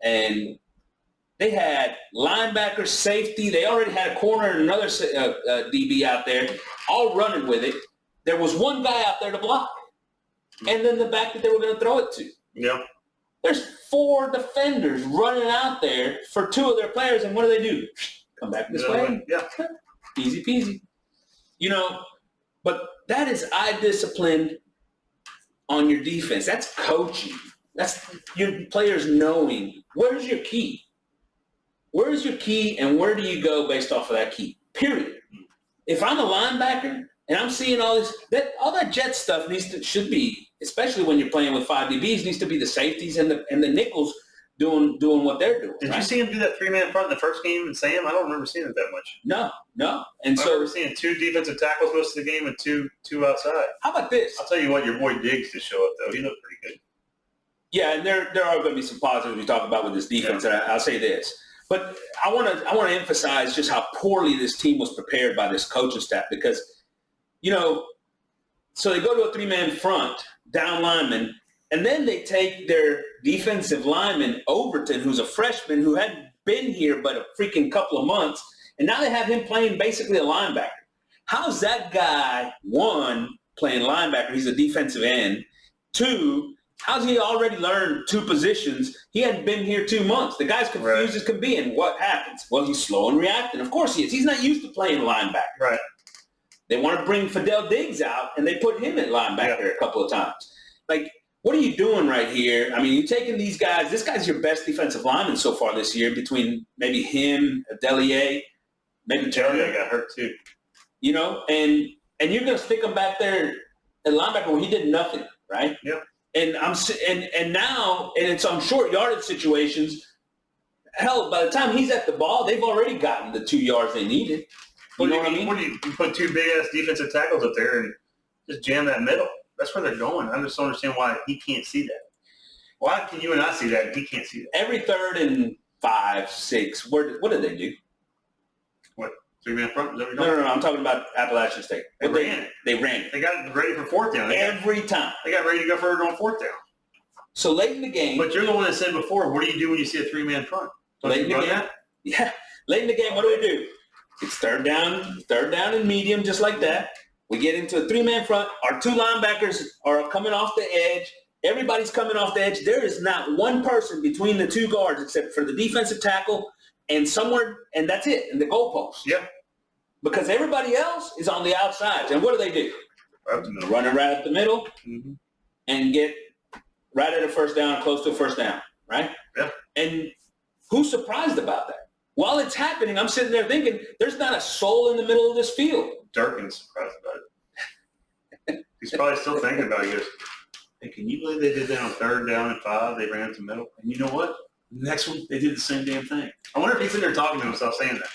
And they had linebacker, safety. They already had a corner and another DB out there, all running with it. There was one guy out there to block, and then the back that they were going to throw it to. Yeah. There's 4 defenders running out there for 2 of their players, and what do? Come back this way. Yeah. Easy peasy. But that is eye discipline on your defense. That's coaching. That's your players knowing where's your key. Where is your key, and where do you go based off of that key? Period. If I'm a linebacker and I'm seeing all this, all that jet stuff should be, especially when you're playing with 5 DBs, needs to be the safeties and the nickels doing what they're doing. Did you see him do that 3-man front in the first game and Sam? I don't remember seeing it that much. No. And I remember seeing 2 defensive tackles most of the game and two outside. How about this? I'll tell you what, your boy Diggs to show up though. He looked pretty good. Yeah, and there are going to be some positives we talk about with this defense, and I'll say this. But I want to emphasize just how poorly this team was prepared by this coaching staff because, so they go to a 3-man front, down lineman, and then they take their defensive lineman, Overton, who's a freshman who hadn't been here but a freaking couple of months, and now they have him playing basically a linebacker. How's that guy, 1, playing linebacker? He's a defensive end. 2, how's he already learned 2 positions? He hadn't been here 2 months. The guy's confused as can be, and what happens? Well, he's slow and reacting. Of course he is. He's not used to playing linebacker. Right. They want to bring Fidel Diggs out, and they put him at linebacker a couple of times. Like, what are you doing right here? I mean, you're taking these guys. This guy's your best defensive lineman so far this year between maybe him, Delier, maybe Turner. Got hurt too. And you're going to stick him back there at linebacker where he did nothing, right? Yeah. And now it's on short yardage situations. Hell, by the time he's at the ball, they've already gotten the 2 yards they needed. You know what I mean? What do you put 2 big-ass defensive tackles up there and just jam that middle? That's where they're going. I just don't understand why he can't see that. Why can you and I see that and he can't see that? Every 3rd and 5, 6, what did they do? What, 3-man front? Is that what No, I'm talking about Appalachian State. They ran it. They ran it. They got it ready for 4th down. Every time. They got ready to go for it on 4th down. So late in the game. But you're the one that said before, what do you do when you see a 3-man front? Late in the game. Yeah. Late in the game, what do? It's third down and medium, just like that. We get into a 3-man front. Our 2 linebackers are coming off the edge. Everybody's coming off the edge. There is not one person between the 2 guards except for the defensive tackle and that's it, and the goalpost. Yeah. Because everybody else is on the outsides. And what do? Running right up the middle and get right at a first down, close to a first down, right? Yeah. And who's surprised about that? While it's happening, I'm sitting there thinking, there's not a soul in the middle of this field. Durkin's surprised about it. He's probably still thinking about it. He goes, hey, can you believe they did that on 3rd down and 5? They ran up the middle. And you know what? The next one, they did the same damn thing. I wonder if he's sitting there talking to himself saying that.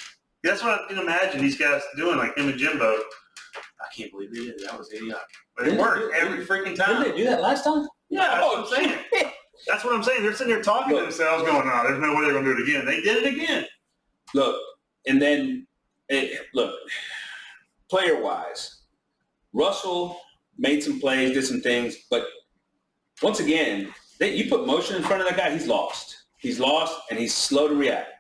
That's what I can imagine these guys doing, like him and Jimbo. I can't believe they did it. That was idiotic. But it worked every freaking time. Didn't they do that last time? Yeah, that's what I'm saying. That's what I'm saying. They're sitting there talking to themselves going, no, there's no way they're going to do it again. They did it again. Look, and then, player-wise, Russell made some plays, did some things, but once again, you put motion in front of that guy, he's lost. He's lost, and he's slow to react,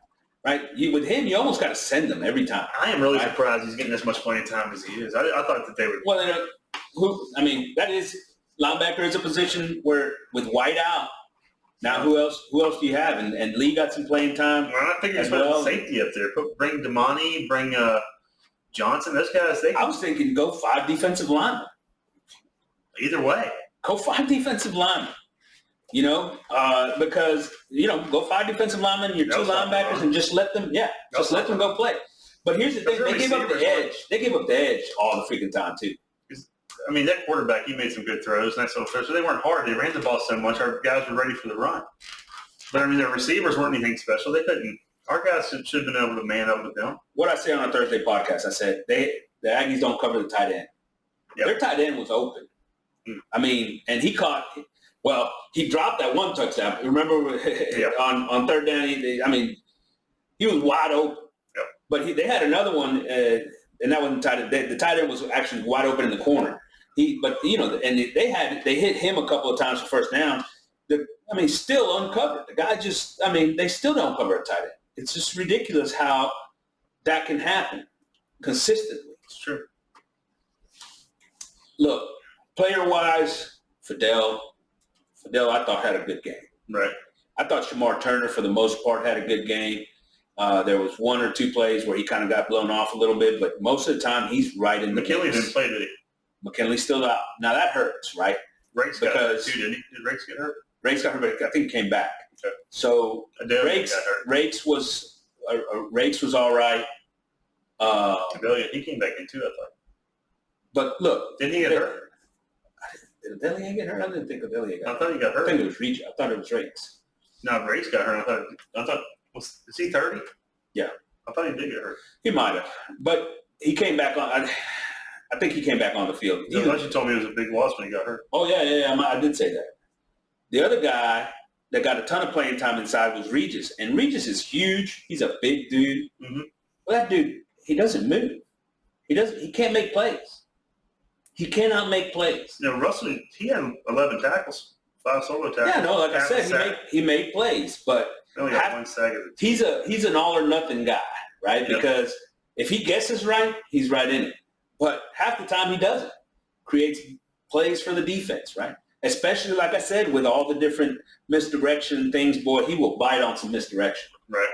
right? With him, you almost got to send him every time. I am really surprised he's getting as much playing time as he is. I thought that they would. Well, that is – linebacker is a position where with White out, now who else do you have? And Lee got some playing time. Well, I think he's putting safety up there. Bring Damani, bring Johnson, those guys. I was thinking go 5 defensive linemen. Either way. Go 5 defensive linemen. Because, go 5 defensive linemen and your 2 linebackers and just let them go play. But here's the thing. They gave up the edge. They gave up the edge all the freaking time, too. I mean, that quarterback, he made some good throws, nice little throws. So they weren't hard. They ran the ball so much, our guys were ready for the run. But, I mean, their receivers weren't anything special. They couldn't. Our guys should have been able to man up with them. What I said on our Thursday podcast, I said the Aggies don't cover the tight end. Yep. Their tight end was open. I mean, and he dropped that 1 touchdown. Remember on 3rd down, he was wide open. Yep. But they had another one. and that wasn't tight end. The tight end was actually wide open in the corner. They hit him a couple of times for first down. Still uncovered. The guy they still don't cover a tight end. It's just ridiculous how that can happen consistently. It's true. Look, player-wise, Fidel, I thought had a good game. Right. I thought Shamar Turner, for the most part, had a good game. There was one or two plays where he kind of got blown off a little bit, but most of the time he's right in the McKinley mix. didn't play, did he? McKinley's still out. Now that hurts, right? Rakes got hurt too, didn't he? Did Rakes get hurt? Rakes got hurt, but I think he came back. Okay. So Rakes was all right. Adelia, he came back in too, I thought. But look, didn't he get hurt? Did Adelia get hurt? I didn't think Adelia got hurt. I thought he got hurt. I think it was Regis. I thought it was Rakes. No, Rakes got hurt. I thought is he 30? Yeah. I thought he did get hurt. He might have, but he came back on. I think he came back on the field. I thought you told me it was a big loss when he got hurt. Oh yeah. I did say that. The other guy that got a ton of playing time inside was Regis, and Regis is huge. He's a big dude. Mm-hmm. Well, that dude, he doesn't move. He can't make plays. He cannot make plays. Russell, he had 11 tackles, 5 solo tackles. Yeah, no, like I said, he made plays, but he only got 1 sack. He's an all or nothing guy, right? Yep. Because if he guesses right, he's right in it. But half the time he doesn't. Creates plays for the defense, right? Especially, like I said, with all the different misdirection things, boy, he will bite on some misdirection. Right.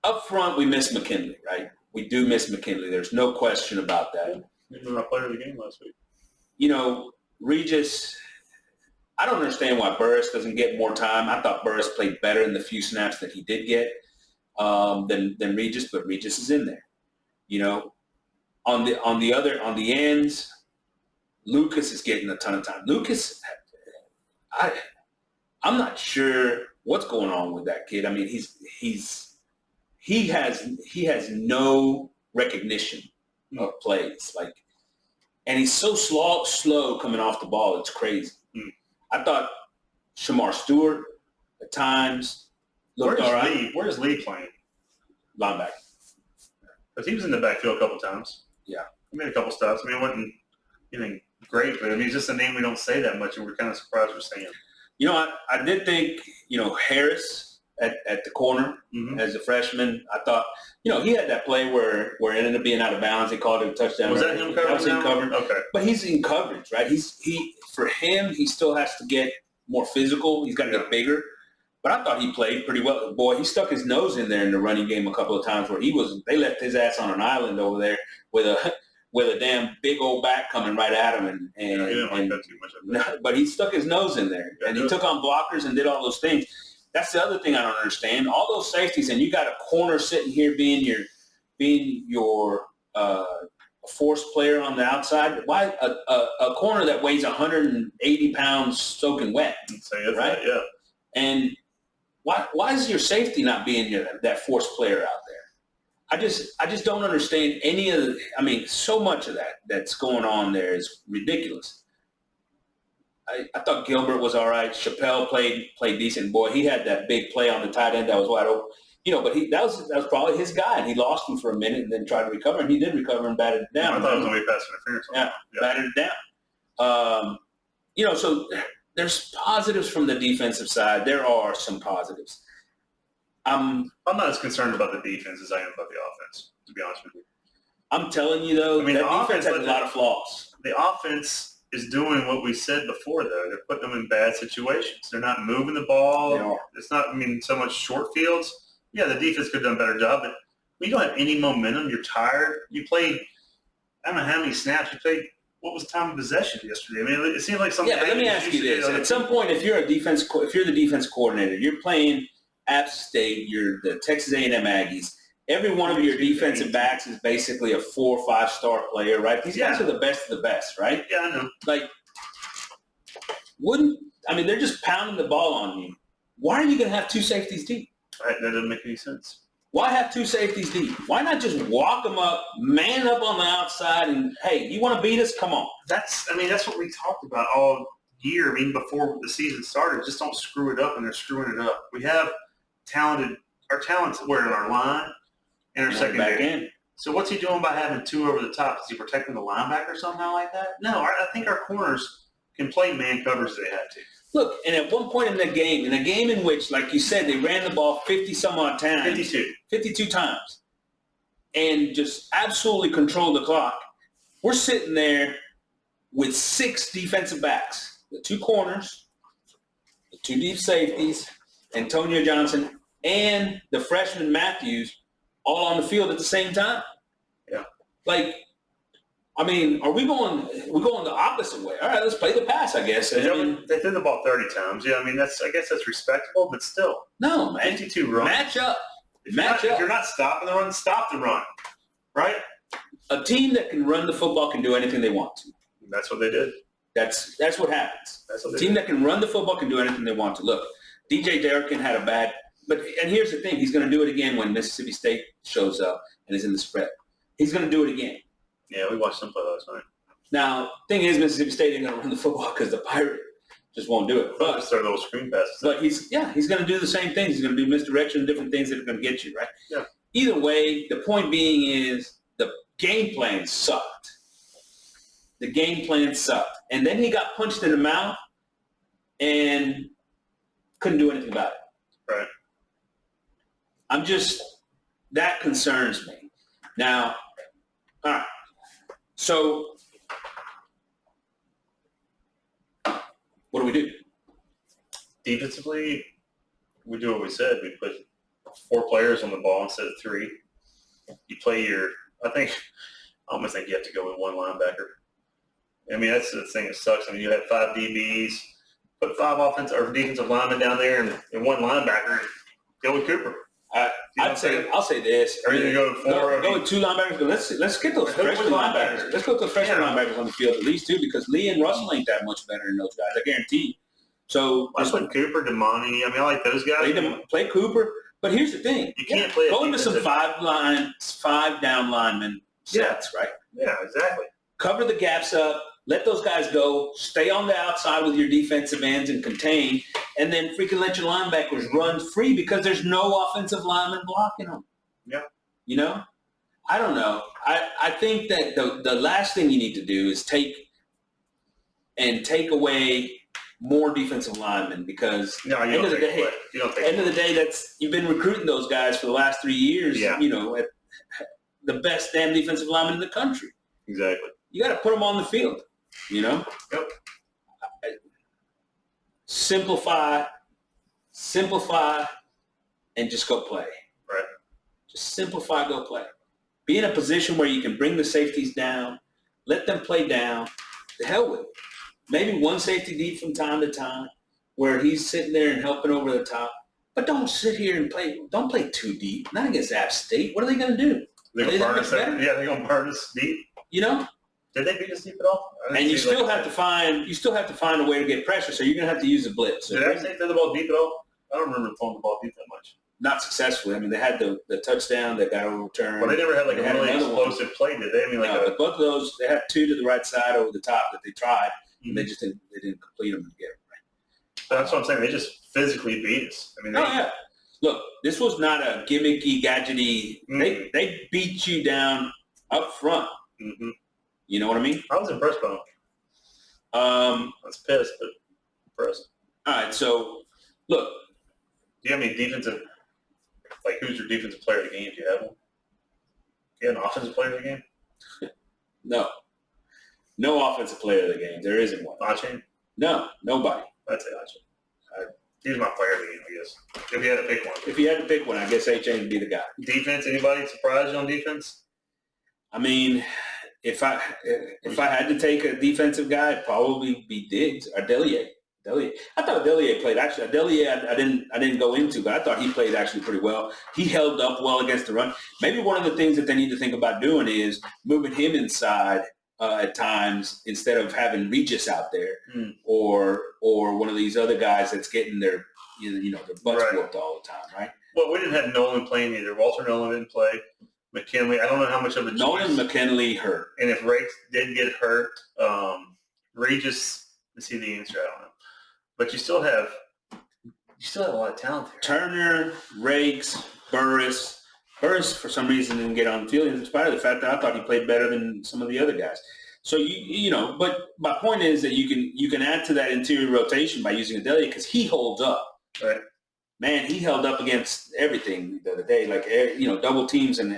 Up front, we miss McKinley, right? We do miss McKinley. There's no question about that. He was our player of the game last week. Regis, I don't understand why Burris doesn't get more time. I thought Burris played better in the few snaps that he did get than Regis, but Regis is in there. On the ends, Lucas is getting a ton of time. Lucas, I'm not sure what's going on with that kid. I mean, he has no recognition of plays, and he's so slow coming off the ball. It's crazy. I thought Shamar Stewart at times looked all right. Where's Lee playing? Linebacker. Because he was in the backfield a couple times. Yeah. He made a couple stops. I mean, it wasn't anything great, but it's just a name we don't say that much, and we're kind of surprised we're saying. I did think, Harris at the corner as a freshman, I thought, he had that play where it ended up being out of bounds. He called it a touchdown. Was that him covering? That was him covering. Okay. But he's in coverage, right? For him, he still has to get more physical. He's got to get bigger. But I thought he played pretty well. Boy, he stuck his nose in there in the running game a couple of times where they left his ass on an island over there with a damn big old back coming right at him. He didn't like that too much. But he stuck his nose in there. And he took on blockers and did all those things. That's the other thing I don't understand. All those safeties, and you got a corner sitting here being your force player on the outside. Why a corner that weighs 180 pounds soaking wet? Right? Yeah. And why is your safety not being that force player out there? I just don't understand any of the. So much of that's going on there is ridiculous. I thought Gilbert was all right. Chappelle played decent. Boy, he had that big play on the tight end that was wide open. But that was probably his guy, and he lost him for a minute and then tried to recover, and he did recover and batted it down. I thought it was going to be pass interference. Yeah, batted it down. So there's positives from the defensive side. There are some positives. I'm not as concerned about the defense as I am about the offense, to be honest with you. I'm telling you, though, that defense has a lot of flaws. The offense is doing what we said before, though. They're putting them in bad situations. They're not moving the ball. They are. It's not, so much short fields. Yeah, the defense could have done a better job, but when you don't have any momentum, you're tired. You played, I don't know how many snaps. You played, what was the time of possession yesterday? It seemed like something. Yeah, let me ask you this. At some point, if you're the defense coordinator, you're playing App State, you're the Texas A&M Aggies, every one of your defensive backs is basically a 4 or 5 star player, right? These guys are the best of the best, right? Yeah, I know. They're just pounding the ball on you. Why are you going to have 2 safeties deep? Right, that doesn't make any sense. Why have 2 safeties deep? Why not just walk them up, man up on the outside, and, hey, you want to beat us? Come on. That's what we talked about all year. Before the season started, just don't screw it up, and they're screwing it up. We have our talent's where in our line. in our back secondary. in. So what's he doing by having two over the top? Is he protecting the linebacker somehow like that? No, I think our corners can play man covers if they have to. Look, and at one point in the game, in which, like you said, they ran the ball 50-some-odd times. 52 times. And just absolutely controlled the clock. We're sitting there with 6 defensive backs, the 2 corners, the 2 deep safeties, Antonio Johnson, and the freshman Matthews all on the field at the same time. Yeah. Like, I mean, we're going the opposite way. All right, let's play the pass, I guess. They threw the ball 30 times. Yeah, I mean, I guess that's respectable, but still. No, man. 52 runs. Match up. If you're not stopping the run, stop the run. Right? A team that can run the football can do anything they want to. That's what they did. That's what happens. That's what a team that can run the football can do anything they want to. Look, DJ Derrickin had a bad – and here's the thing. He's going to do it again when Mississippi State shows up and is in the spread. He's going to do it again. Yeah, we watched them play last night. Now, thing is, Mississippi State ain't going to run the football because the Pirate just won't do it. But just throw those screen passes. But he's going to do the same things. He's going to do misdirection and different things that are going to get you, right? Yeah. Either way, the point being is the game plan sucked. The game plan sucked. And then he got punched in the mouth and couldn't do anything about it. Right. That concerns me. Now, all right. So, what do we do? Defensively, we do what we said. We put 4 players on the ball instead of 3. You play I almost think you have to go with 1 linebacker. I mean, that's the thing that sucks. I mean, you have 5 DBs, put 5 offensive or defensive linemen down there and 1 linebacker. Go with Cooper. I'll say this. Are you going to go with 4? Go with 2 linebackers. Let's get those freshman linebackers. Let's go with those freshman linebackers on the field, at least 2, because Lee and Russell ain't that much better than those guys. I guarantee. So I put Cooper, Damani. I mean, I like those guys. Play Cooper. But here's the thing. You can't play go into some 5 down lineman sets, right? Yeah, exactly. Cover the gaps up. Let those guys go. Stay on the outside with your defensive ends and contain. And then freaking let your linebackers run free because there's no offensive lineman blocking them. Yeah. You know? I don't know. I think that the last thing you need to do is take away more defensive linemen because end of the day, you've been recruiting those guys for the last 3 years, at the best damn defensive lineman in the country. Exactly. You got to put them on the field, Yep. Simplify, and just go play. Right. Just simplify, go play. Be in a position where you can bring the safeties down, let them play down. The hell with it. Maybe 1 safety deep from time to time where he's sitting there and helping over the top. But don't sit here and play. Don't play too deep. Not against App State. What are they going to do? They're going to burn us deep. Did they beat us deep at all? And you still have to find a way to get pressure, so you're going to have to use the blitz. So did App State throw the ball deep at all? I don't remember throwing the ball deep that much. Not successfully. I mean, they had the touchdown that got overturned. Well, they never had a really explosive play, did they? I mean, but both of those, they had 2 to the right side over the top that they tried, and they just didn't complete them and get them right. That's what I'm saying. They just physically beat us. I mean, Look, this was not a gimmicky, gadgety. Mm-hmm. They beat you down up front. Mm-hmm. You know what I mean? I was impressed by them. I was pissed, but impressed. All right, so look. Do you have any defensive? Who's your defensive player of the game? Do you have one? Do you have an offensive player of the game? No offensive player of the game. There isn't one. Achain? No, nobody. I'd say Achain. He's my player of the game, I guess. If you had to pick one. If you had to pick one, I guess Achain would be the guy. Defense? Anybody surprised you on defense? I mean, if I had to take a defensive guy, it'd probably be Diggs or Delier. I thought Delier played actually. Delier I didn't go into, but I thought he played actually pretty well. He held up well against the run. Maybe one of the things that they need to think about doing is moving him inside at times instead of having Regis out there or one of these other guys that's getting their their butts whooped all the time, right? Well, we didn't have Nolan playing either. Walter Nolan didn't play. McKinley, I don't know how much of a Nolan McKinley hurt. And if Rakes did get hurt, Regis, let's see the answer, I don't know. But you still have a lot of talent there. Turner, Rakes, Burris, Hurst, for some reason, didn't get on the field, in spite of the fact that I thought he played better than some of the other guys. So, but my point is that you can add to that interior rotation by using Adelia because he holds up. Right. Man, he held up against everything the other day, like, double teams, and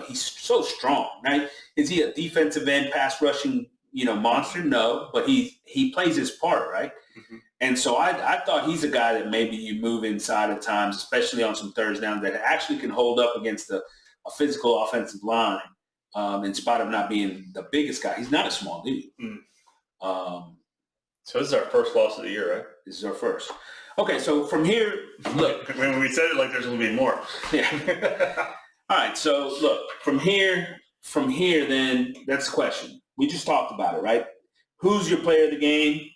he's so strong, right? Is he a defensive end, pass rushing, monster? No, but he plays his part, right? Mm-hmm. And so I thought he's a guy that maybe you move inside at times, especially on some third downs, that actually can hold up against a physical offensive line in spite of not being the biggest guy. He's not a small dude. Mm. So this is our first loss of the year, right? This is our first. Okay, so from here, look. When we said it like there's going to be more. Yeah. All right, so look, from here, then that's the question. We just talked about it, right? Who's your player of the game?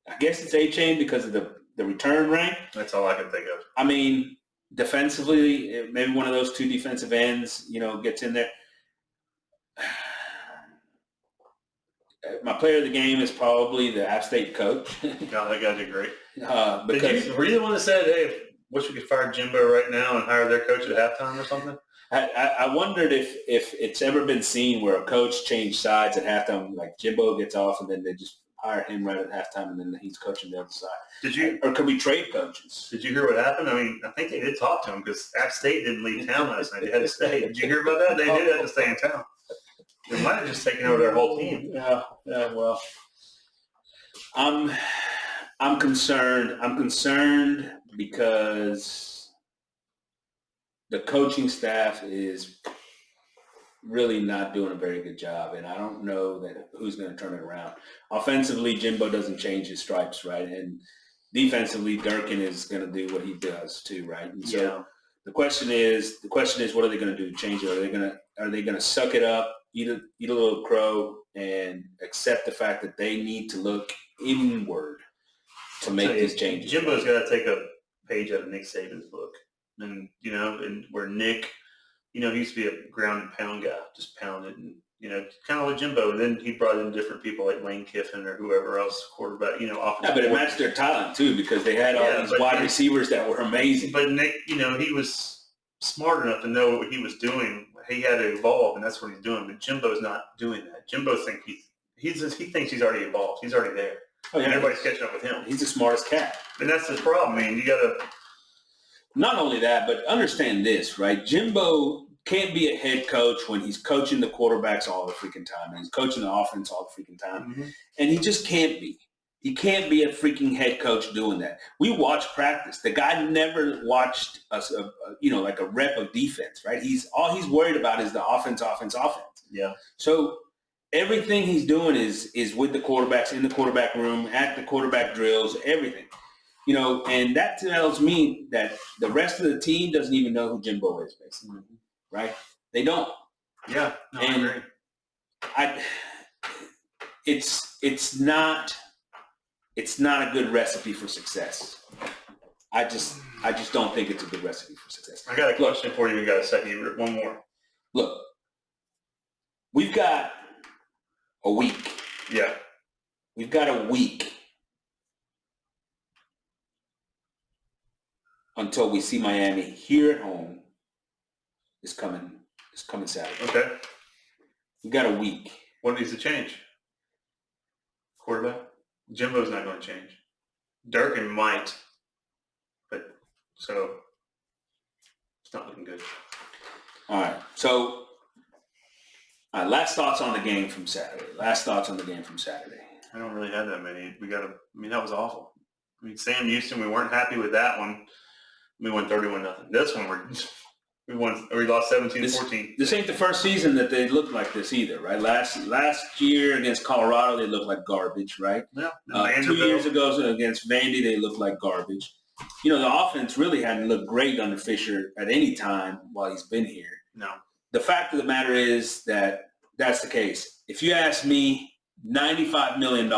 I guess it's A-Chain because of the return rank. That's all I can think of. I mean, defensively, maybe one of those two defensive ends, gets in there. My player of the game is probably the App State coach. God, that guy's great. Were you the one that said, hey, wish we could fire Jimbo right now and hire their coach at halftime or something? I wondered if it's ever been seen where a coach changed sides at halftime, like Jimbo gets off and then they just hire him right at halftime and then he's coaching the other side. Or could we trade coaches? Did you hear what happened? I mean, I think they did talk to him because App State didn't leave town last night. They had to stay. Did you hear about that? They did have to stay in town. They might have just taken over their whole team. Yeah. Well, I'm concerned. I'm concerned because the coaching staff is really not doing a very good job, and I don't know that who's going to turn it around. Offensively, Jimbo doesn't change his stripes, right? And defensively, Durkin is going to do what he does too, right? And so the question is, what are they going to do to change it? Are they going to suck it up, eat a little crow, and accept the fact that they need to look inward to make these changes? Jimbo's got to take a page out of Nick Saban's book, and and where Nick, he used to be a ground and pound guy, just pound it, and kind of like Jimbo. And then he brought in different people like Lane Kiffin or whoever else, quarterback, offensive. But it matched their talent too because they had all these wide receivers that were amazing. But Nick, he was smart enough to know what he was doing. He had to evolve, and that's what he's doing. But Jimbo's not doing that. Jimbo thinks he thinks he's already evolved. He's already there. Oh, yeah. And everybody's catching up with him. He's the smartest cat. And that's the problem, man. You got to. Not only that, but understand this, right? Jimbo can't be a head coach when he's coaching the quarterbacks all the freaking time and he's coaching the offense all the freaking time. Mm-hmm. And he just can't be. He can't be a freaking head coach doing that. We watch practice. The guy never watched us, like a rep of defense, right? All he's worried about is the offense. Yeah. So everything he's doing is with the quarterbacks in the quarterback room, at the quarterback drills, everything. And that tells me that the rest of the team doesn't even know who Jimbo is, basically, right? They don't. Yeah, no, and I agree. It's not a good recipe for success. I just don't think it's a good recipe for success. I got a question for you. We got a second. One more. Look, we've got a week. Yeah. We've got a week until we see Miami here at home. It's coming Saturday. Okay. We got a week. What needs to change? Quarterback? Jimbo's not going to change. Durkin might, but so it's not looking good. All right. So, last thoughts on the game from Saturday. I don't really have that many. That was awful. Sam Houston, we weren't happy with that one. We won 31-0. This one we lost 17-14. This ain't the first season that they looked like this either, right? Last year against Colorado, they looked like garbage, right? Yeah. 2 years ago against Vandy, they looked like garbage. The offense really hadn't looked great under Fisher at any time while he's been here. No. The fact of the matter is that that's the case. If you ask me, $95 million,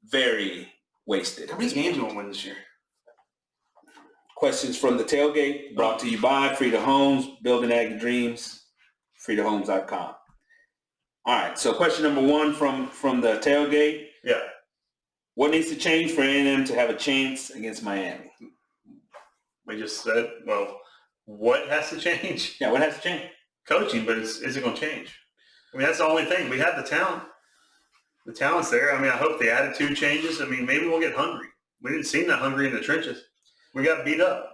very wasted. How many games will we win this year? Questions from the tailgate, brought to you by Frida Homes, building Aggie dreams, fridahomes.com. All right, so question number one from the tailgate. Yeah. What needs to change for A&M to have a chance against Miami? We just said, What has to change? Yeah, what has to change? Coaching, but is it going to change? I mean, that's the only thing. We have the talent. The talent's there. I mean, I hope the attitude changes. I mean, maybe we'll get hungry. We didn't seem that hungry in the trenches. We got beat up.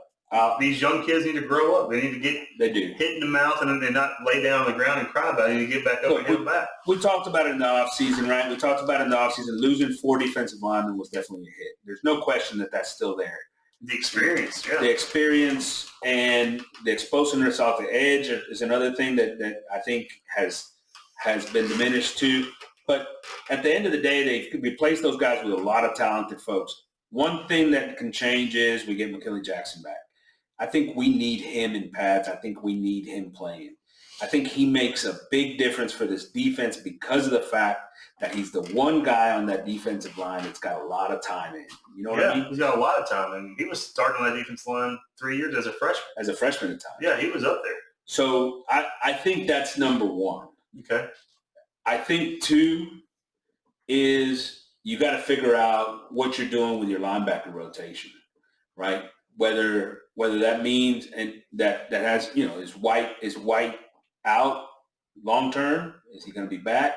These young kids need to grow up. They need to get hit in the mouth and then not lay down on the ground and cry about it. They need to get back up and get back. We talked about it in the offseason, right? We talked about it in the offseason. Losing 4 defensive linemen was definitely a hit. There's no question that that's still there. The experience, yeah. The experience and the explosiveness off the edge is another thing that I think has been diminished too. But at the end of the day, they've replaced those guys with a lot of talented folks. One thing that can change is we get McKinley Jackson back. I think we need him in pads. I think we need him playing. I think he makes a big difference for this defense because of the fact that he's the one guy on that defensive line that's got a lot of time in. You know what I mean? He's got a lot of time in. He was starting on that defensive line 3 years as a freshman. As a freshman at time. Yeah, he was up there. So I think that's number one. Okay. I think two is you got to figure out what you're doing with your linebacker rotation, right? Whether that means and that has, is White out long term? Is he going to be back?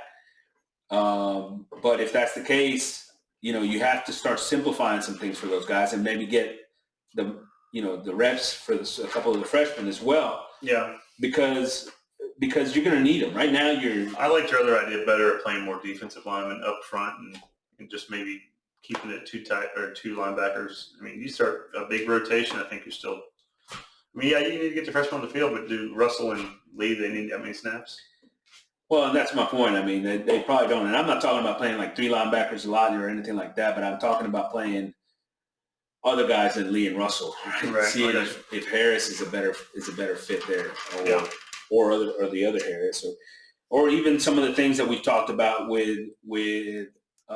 But if that's the case, you have to start simplifying some things for those guys and maybe get the reps for a couple of the freshmen as well. Yeah. Because you're going to need them. Right now I liked your other idea better of playing more defensive linemen up front and just maybe keeping it two linebackers. I mean, you start a big rotation, I think you're still – I mean, yeah, you need to get the freshmen on the field, but do Russell and Lee, they need that many snaps? Well, and that's my point. I mean, they probably don't. And I'm not talking about playing like 3 linebackers a lot or anything like that, but I'm talking about playing other guys than Lee and Russell. Right? Seeing if Harris is a better fit there or the other Harris or even some of the things that we've talked about with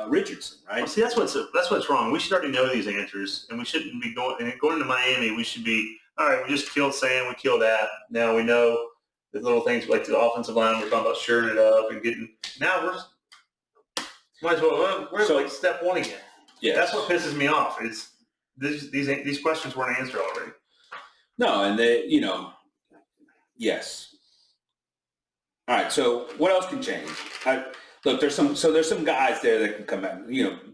Richardson, right? Well, see, that's what's wrong. We should already know these answers, and we shouldn't be going into Miami. We should be all right. We just killed Sam. We killed that. Now we know the little things like the offensive line. We're talking about shoring it up and getting. Now we're like step one again. Yeah, that's what pisses me off. It's these questions weren't answered already. No, and yes. All right. So what else can change? Look, there's some guys there that can come out.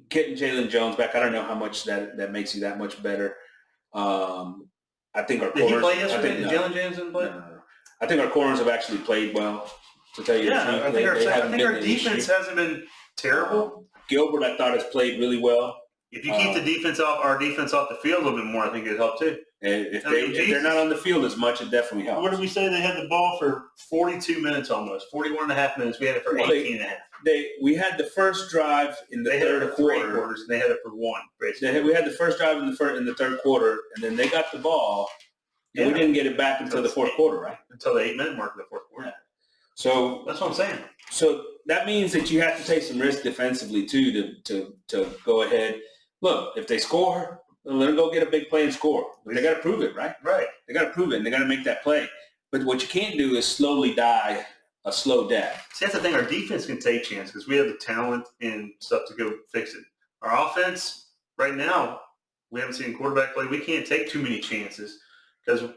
Getting Jalen Jones back. I don't know how much that makes you that much better. I think our corners. Did he play yesterday? Did Jalen Jones didn't play? No. I think our corners have actually played well. To tell you the truth, I think our defense hasn't been terrible. Gilbert, I thought, has played really well. If you keep our defense off the field a little bit more, I think it'd help too. And if they're not on the field as much, it definitely helps. What did we say? They had the ball for 42 minutes almost, 41 and a half minutes. We had it for 18 and a half. We had the first drive in the third quarter. Quarters, and they had it for one, basically. We had the first drive in the third quarter, and then they got the ball, and we didn't get it back until the fourth quarter, right? Until the 8-minute mark of the fourth quarter. Yeah. So that's what I'm saying. So that means that you have to take some risk defensively too to go ahead. Look, if they score, let them go get a big play and score. But they got to prove it, right? Right. They got to prove it, and they got to make that play. But what you can't do is slowly die a slow death. See, that's the thing. Our defense can take chances because we have the talent and stuff to go fix it. Our offense, right now, we haven't seen quarterback play. We can't take too many chances because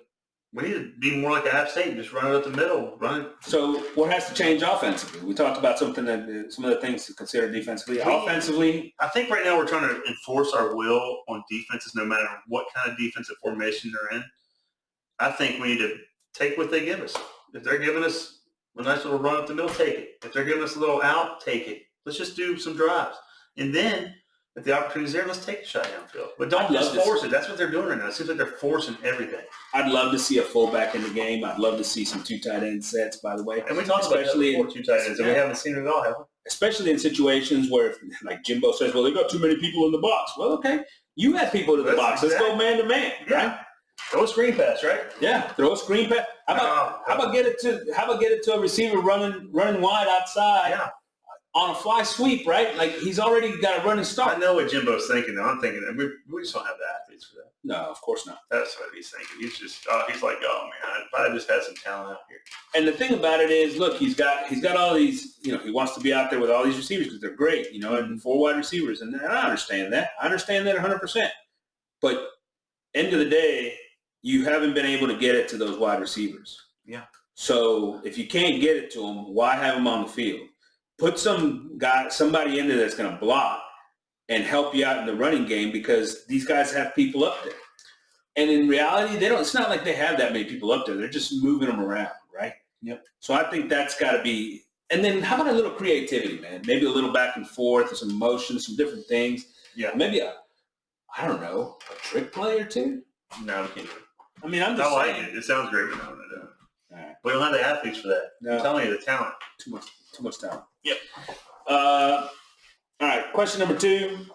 we need to be more like App State, just run it up the middle, run it. So what has to change offensively? We talked about some of the things to consider defensively. Offensively, I think right now we're trying to enforce our will on defenses no matter what kind of defensive formation they're in. I think we need to take what they give us. If they're giving us a nice little run up the middle, take it. If they're giving us a little out, take it. Let's just do some drives. And then if the opportunity's there, let's take a shot downfield. But don't just force it. That's what they're doing right now. It seems like they're forcing everything. I'd love to see a fullback in the game. I'd love to see some 2 tight end sets, by the way. And we talked about that before, 2 tight ends, and we haven't seen it at all, have we? Especially in situations where, like Jimbo says, well, they got too many people in the box. Well, okay. You had people in the box. Let's go man to man, right? Throw a screen pass, right? Yeah, throw a screen pass. How about get it to a receiver running wide outside on a fly sweep, right? Like he's already got a running start. I know what Jimbo's thinking. Though. I'm thinking we just don't have the athletes for that. No, of course not. That's what he's thinking. He's just he's like, oh man, if I just had some talent out here. And the thing about it is, look, he's got all these. He wants to be out there with all these receivers because they're great. And 4 wide receivers, and I understand that. I understand that 100%. But end of the day, you haven't been able to get it to those wide receivers. Yeah. So if you can't get it to them, why have them on the field? Put somebody in there that's going to block and help you out in the running game, because these guys have people up there. And in reality, it's not like they have that many people up there. They're just moving them around, right? Yep. So I think that's got to be – and then how about a little creativity, man? Maybe a little back and forth, some motion, some different things. Yeah. Maybe a trick play or two? No, we can't do it. I mean, I'm just saying. I like it. It sounds great, but no, no, no. All right. We don't have the athletes for that. No. I'm telling you, the talent. Too much talent. Yep. All right, question number 2.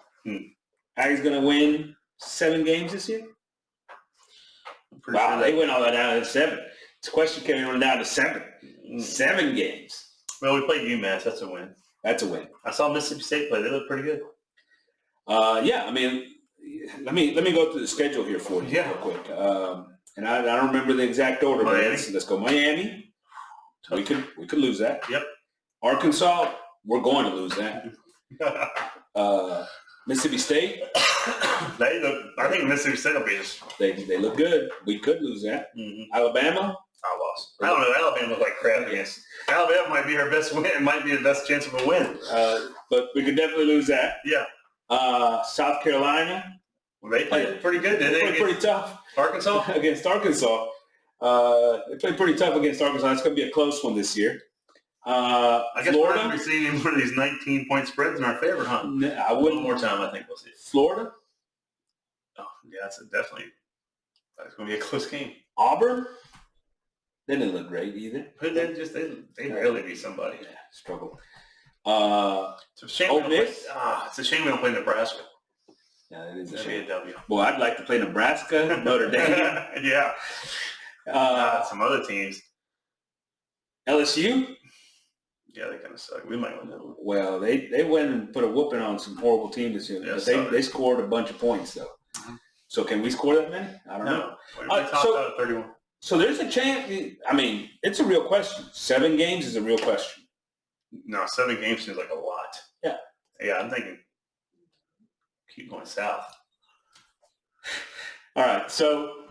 Aggie's going to win 7 games this year? Wow, Sure they went all that down to 7. This question came on down to 7. 7 games. Well, we played UMass. That's a win. That's a win. I saw Mississippi State play. They look pretty good. Yeah, I mean, let me go through the schedule here for you real quick. And I don't remember the exact order, but let's go Miami. We could lose that. Yep. Arkansas, we're going to lose that. Mississippi State. I think Mississippi State will be us. They look good. We could lose that. Mm-hmm. Alabama. I lost. I don't know. Alabama looked like crap. Yes. Alabama might be our best win. It might be the best chance of a win. But we could definitely lose that. Yeah. South Carolina. Well, they played pretty good, didn't they? Played pretty tough. Arkansas? Against Arkansas. They played pretty tough against Arkansas. It's going to be a close one this year. I guess Florida. we're receiving one of these 19-point spreads in our favor, huh? I wouldn't. One more time, I think we'll see it. Florida. Oh, yeah, that's going to be a close game. Auburn. They didn't look great either. They barely beat somebody. Yeah, struggle. It's a shame. Ole Miss. It's a shame we don't play Nebraska. Yeah, that is a That'd shame. be a W. Well, I'd like to play Nebraska, Notre Dame. Yeah. Some other teams. LSU. Yeah, they kind of suck. We might win that one. Well, they went and put a whooping on some horrible teams this year. Yeah, but they scored a bunch of points, though. Mm-hmm. So can we score that many? I don't know. We topped out at 31. So there's a chance. I mean, it's a real question. 7 games is a real question. No, 7 games seems like a lot. Yeah. Yeah, I'm thinking keep going south. All right. So,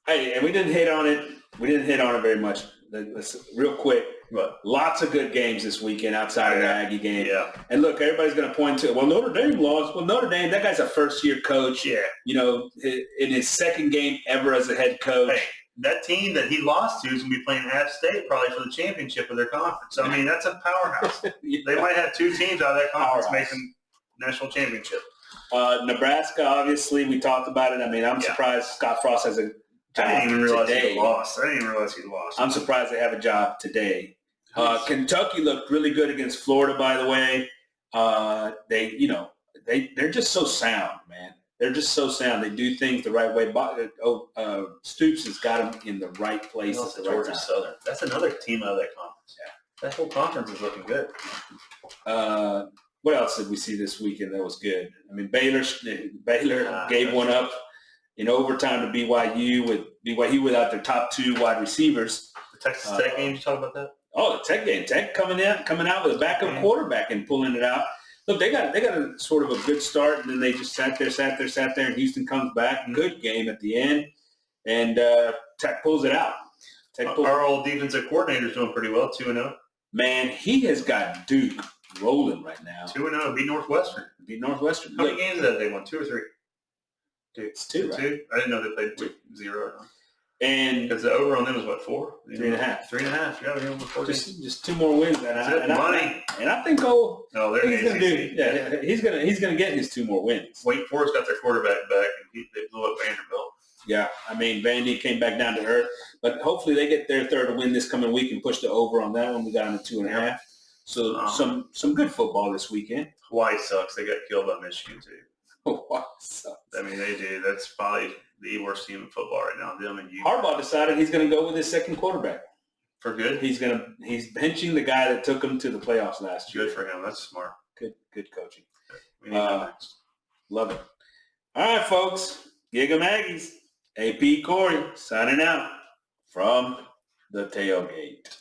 hey, and we didn't hit on it. We didn't hit on it very much. Let's real quick. What? Lots of good games this weekend outside of the Aggie game. Yeah. And look, everybody's going to point to, well, Notre Dame lost. Well, Notre Dame, that guy's a first-year coach. Yeah. You know, in his second game ever as a head coach. Hey, that team that he lost to is going to be playing App State probably for the championship of their conference. I mean, that's a powerhouse. Yeah. They might have 2 teams out of that conference making national championship. Nebraska, obviously, we talked about it. I mean, I'm surprised Scott Frost has a job I didn't even realize today. he lost. I'm surprised they have a job today. Kentucky looked really good against Florida, by the way. They're just so sound, man. They're just so sound. They do things the right way. Stoops has got them in the right place at the right Georgia time. Southern. That's another team out of that conference. Yeah. That whole conference is looking good. What else did we see this weekend that was good? I mean, Baylor gave one up in overtime to BYU without their top 2 wide receivers. The Texas Tech game, you talk about that? Oh, the Tech game. Tech coming out with a backup quarterback and pulling it out. Look, they got a sort of a good start, and then they just sat there, and Houston comes back. Good game at the end, and Tech pulls it out. Our old defensive coordinator's doing pretty well, 2-0. Man, he has got Duke rolling right now. 2-0, beat Northwestern. How many games did they won? 2 or 3? It's 2, right? 2? I didn't know they played 0. And because the over on them is what, 4? 3.5. 3.5. Yeah, they're almost 14. Just 2 more wins, and I think he's gonna get his 2 more wins. Wake Forest got their quarterback back, and they blew up Vanderbilt. Yeah, I mean, Vandy came back down to earth, but hopefully they get their 3rd win this coming week and push the over on that one. We got them at 2.5. So some good football this weekend. Hawaii sucks. They got killed by Michigan too. Hawaii sucks. I mean, they do. That's probably the worst team in football right now. Them and you. Harbaugh decided he's going to go with his second quarterback. For good? He's benching the guy that took him to the playoffs last year. Good for him. That's smart. Good coaching. We need that next. Love it. All right, folks. Gig 'em Aggies. AP Corey signing out from the tailgate.